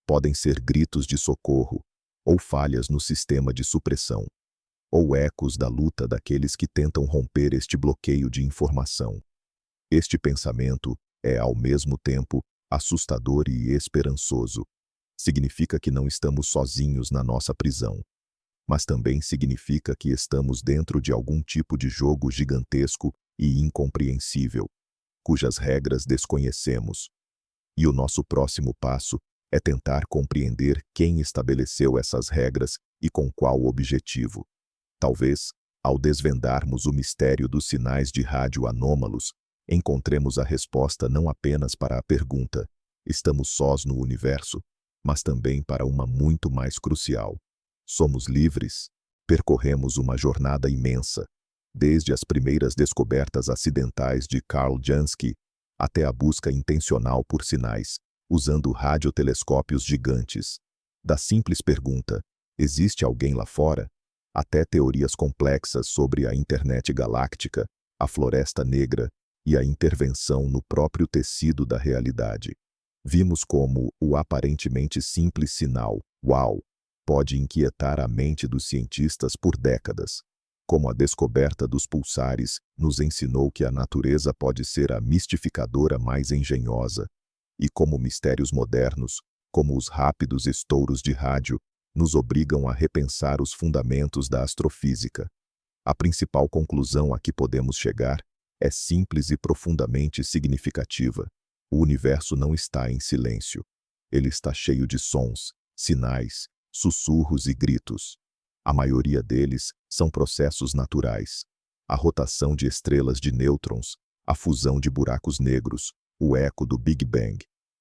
Podem ser gritos de socorro, ou falhas no sistema de supressão, ou ecos da luta daqueles que tentam romper este bloqueio de informação. Este pensamento é, ao mesmo tempo, assustador e esperançoso. Significa que não estamos sozinhos na nossa prisão. mas também significa que estamos dentro de algum tipo de jogo gigantesco e incompreensível, cujas regras desconhecemos. E o nosso próximo passo é tentar compreender quem estabeleceu essas regras e com qual objetivo. Talvez, ao desvendarmos o mistério dos sinais de rádio anômalos, encontremos a resposta não apenas para a pergunta: estamos sós no universo, mas também para uma muito mais crucial: somos livres? Percorremos uma jornada imensa, desde as primeiras descobertas acidentais de Carl Jansky até a busca intencional por sinais, usando radiotelescópios gigantes. Da simples pergunta: existe alguém lá fora? Até teorias complexas sobre a internet galáctica, a floresta negra e a intervenção no próprio tecido da realidade. Vimos como o aparentemente simples sinal, uau, pode inquietar a mente dos cientistas por décadas. Como a descoberta dos pulsares nos ensinou que a natureza pode ser a mistificadora mais engenhosa, e como mistérios modernos, como os rápidos estouros de rádio, nos obrigam a repensar os fundamentos da astrofísica. A principal conclusão a que podemos chegar é simples e profundamente significativa. O universo não está em silêncio. Ele está cheio de sons, sinais, sussurros e gritos. A maioria deles são processos naturais. A rotação de estrelas de nêutrons, a fusão de buracos negros, o eco do Big Bang.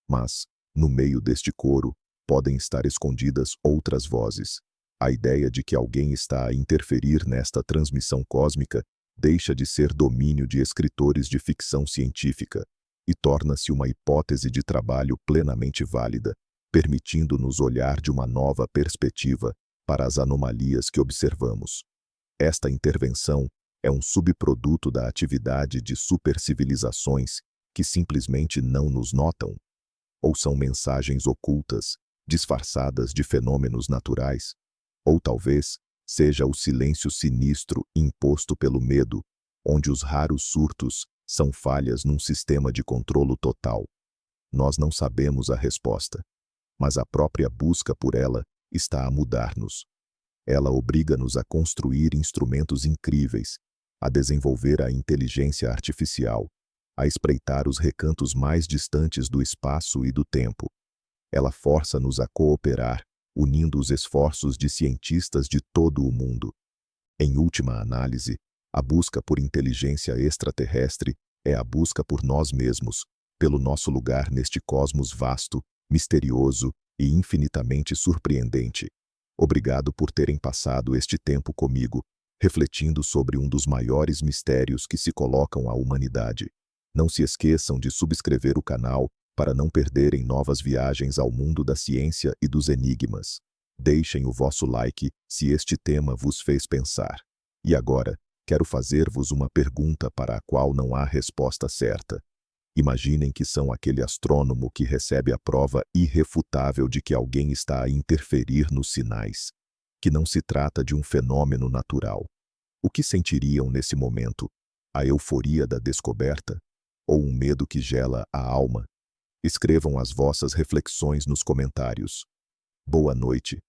Mas, no meio deste coro, podem estar escondidas outras vozes. A ideia de que alguém está a interferir nesta transmissão cósmica deixa de ser domínio de escritores de ficção científica e torna-se uma hipótese de trabalho plenamente válida, permitindo-nos olhar de uma nova perspectiva para as anomalias que observamos. Esta intervenção é um subproduto da atividade de supercivilizações que simplesmente não nos notam? Ou são mensagens ocultas, disfarçadas de fenômenos naturais? Ou talvez seja o silêncio sinistro imposto pelo medo, onde os raros surtos são falhas num sistema de controlo total? Nós não sabemos a resposta, mas a própria busca por ela está a mudar-nos. Ela obriga-nos a construir instrumentos incríveis, a desenvolver a inteligência artificial, a espreitar os recantos mais distantes do espaço e do tempo. Ela força-nos a cooperar, unindo os esforços de cientistas de todo o mundo. Em última análise, a busca por inteligência extraterrestre é a busca por nós mesmos, pelo nosso lugar neste cosmos vasto, misterioso e infinitamente surpreendente. Obrigado por terem passado este tempo comigo, refletindo sobre um dos maiores mistérios que se colocam à humanidade. Não se esqueçam de subscrever o canal para não perderem novas viagens ao mundo da ciência e dos enigmas. Deixem o vosso like se este tema vos fez pensar. E agora, quero fazer-vos uma pergunta para a qual não há resposta certa. Imaginem que são aquele astrônomo que recebe a prova irrefutável de que alguém está a interferir nos sinais, que não se trata de um fenômeno natural. O que sentiriam nesse momento? A euforia da descoberta? Ou um medo que gela a alma? Escrevam as vossas reflexões nos comentários. Boa noite.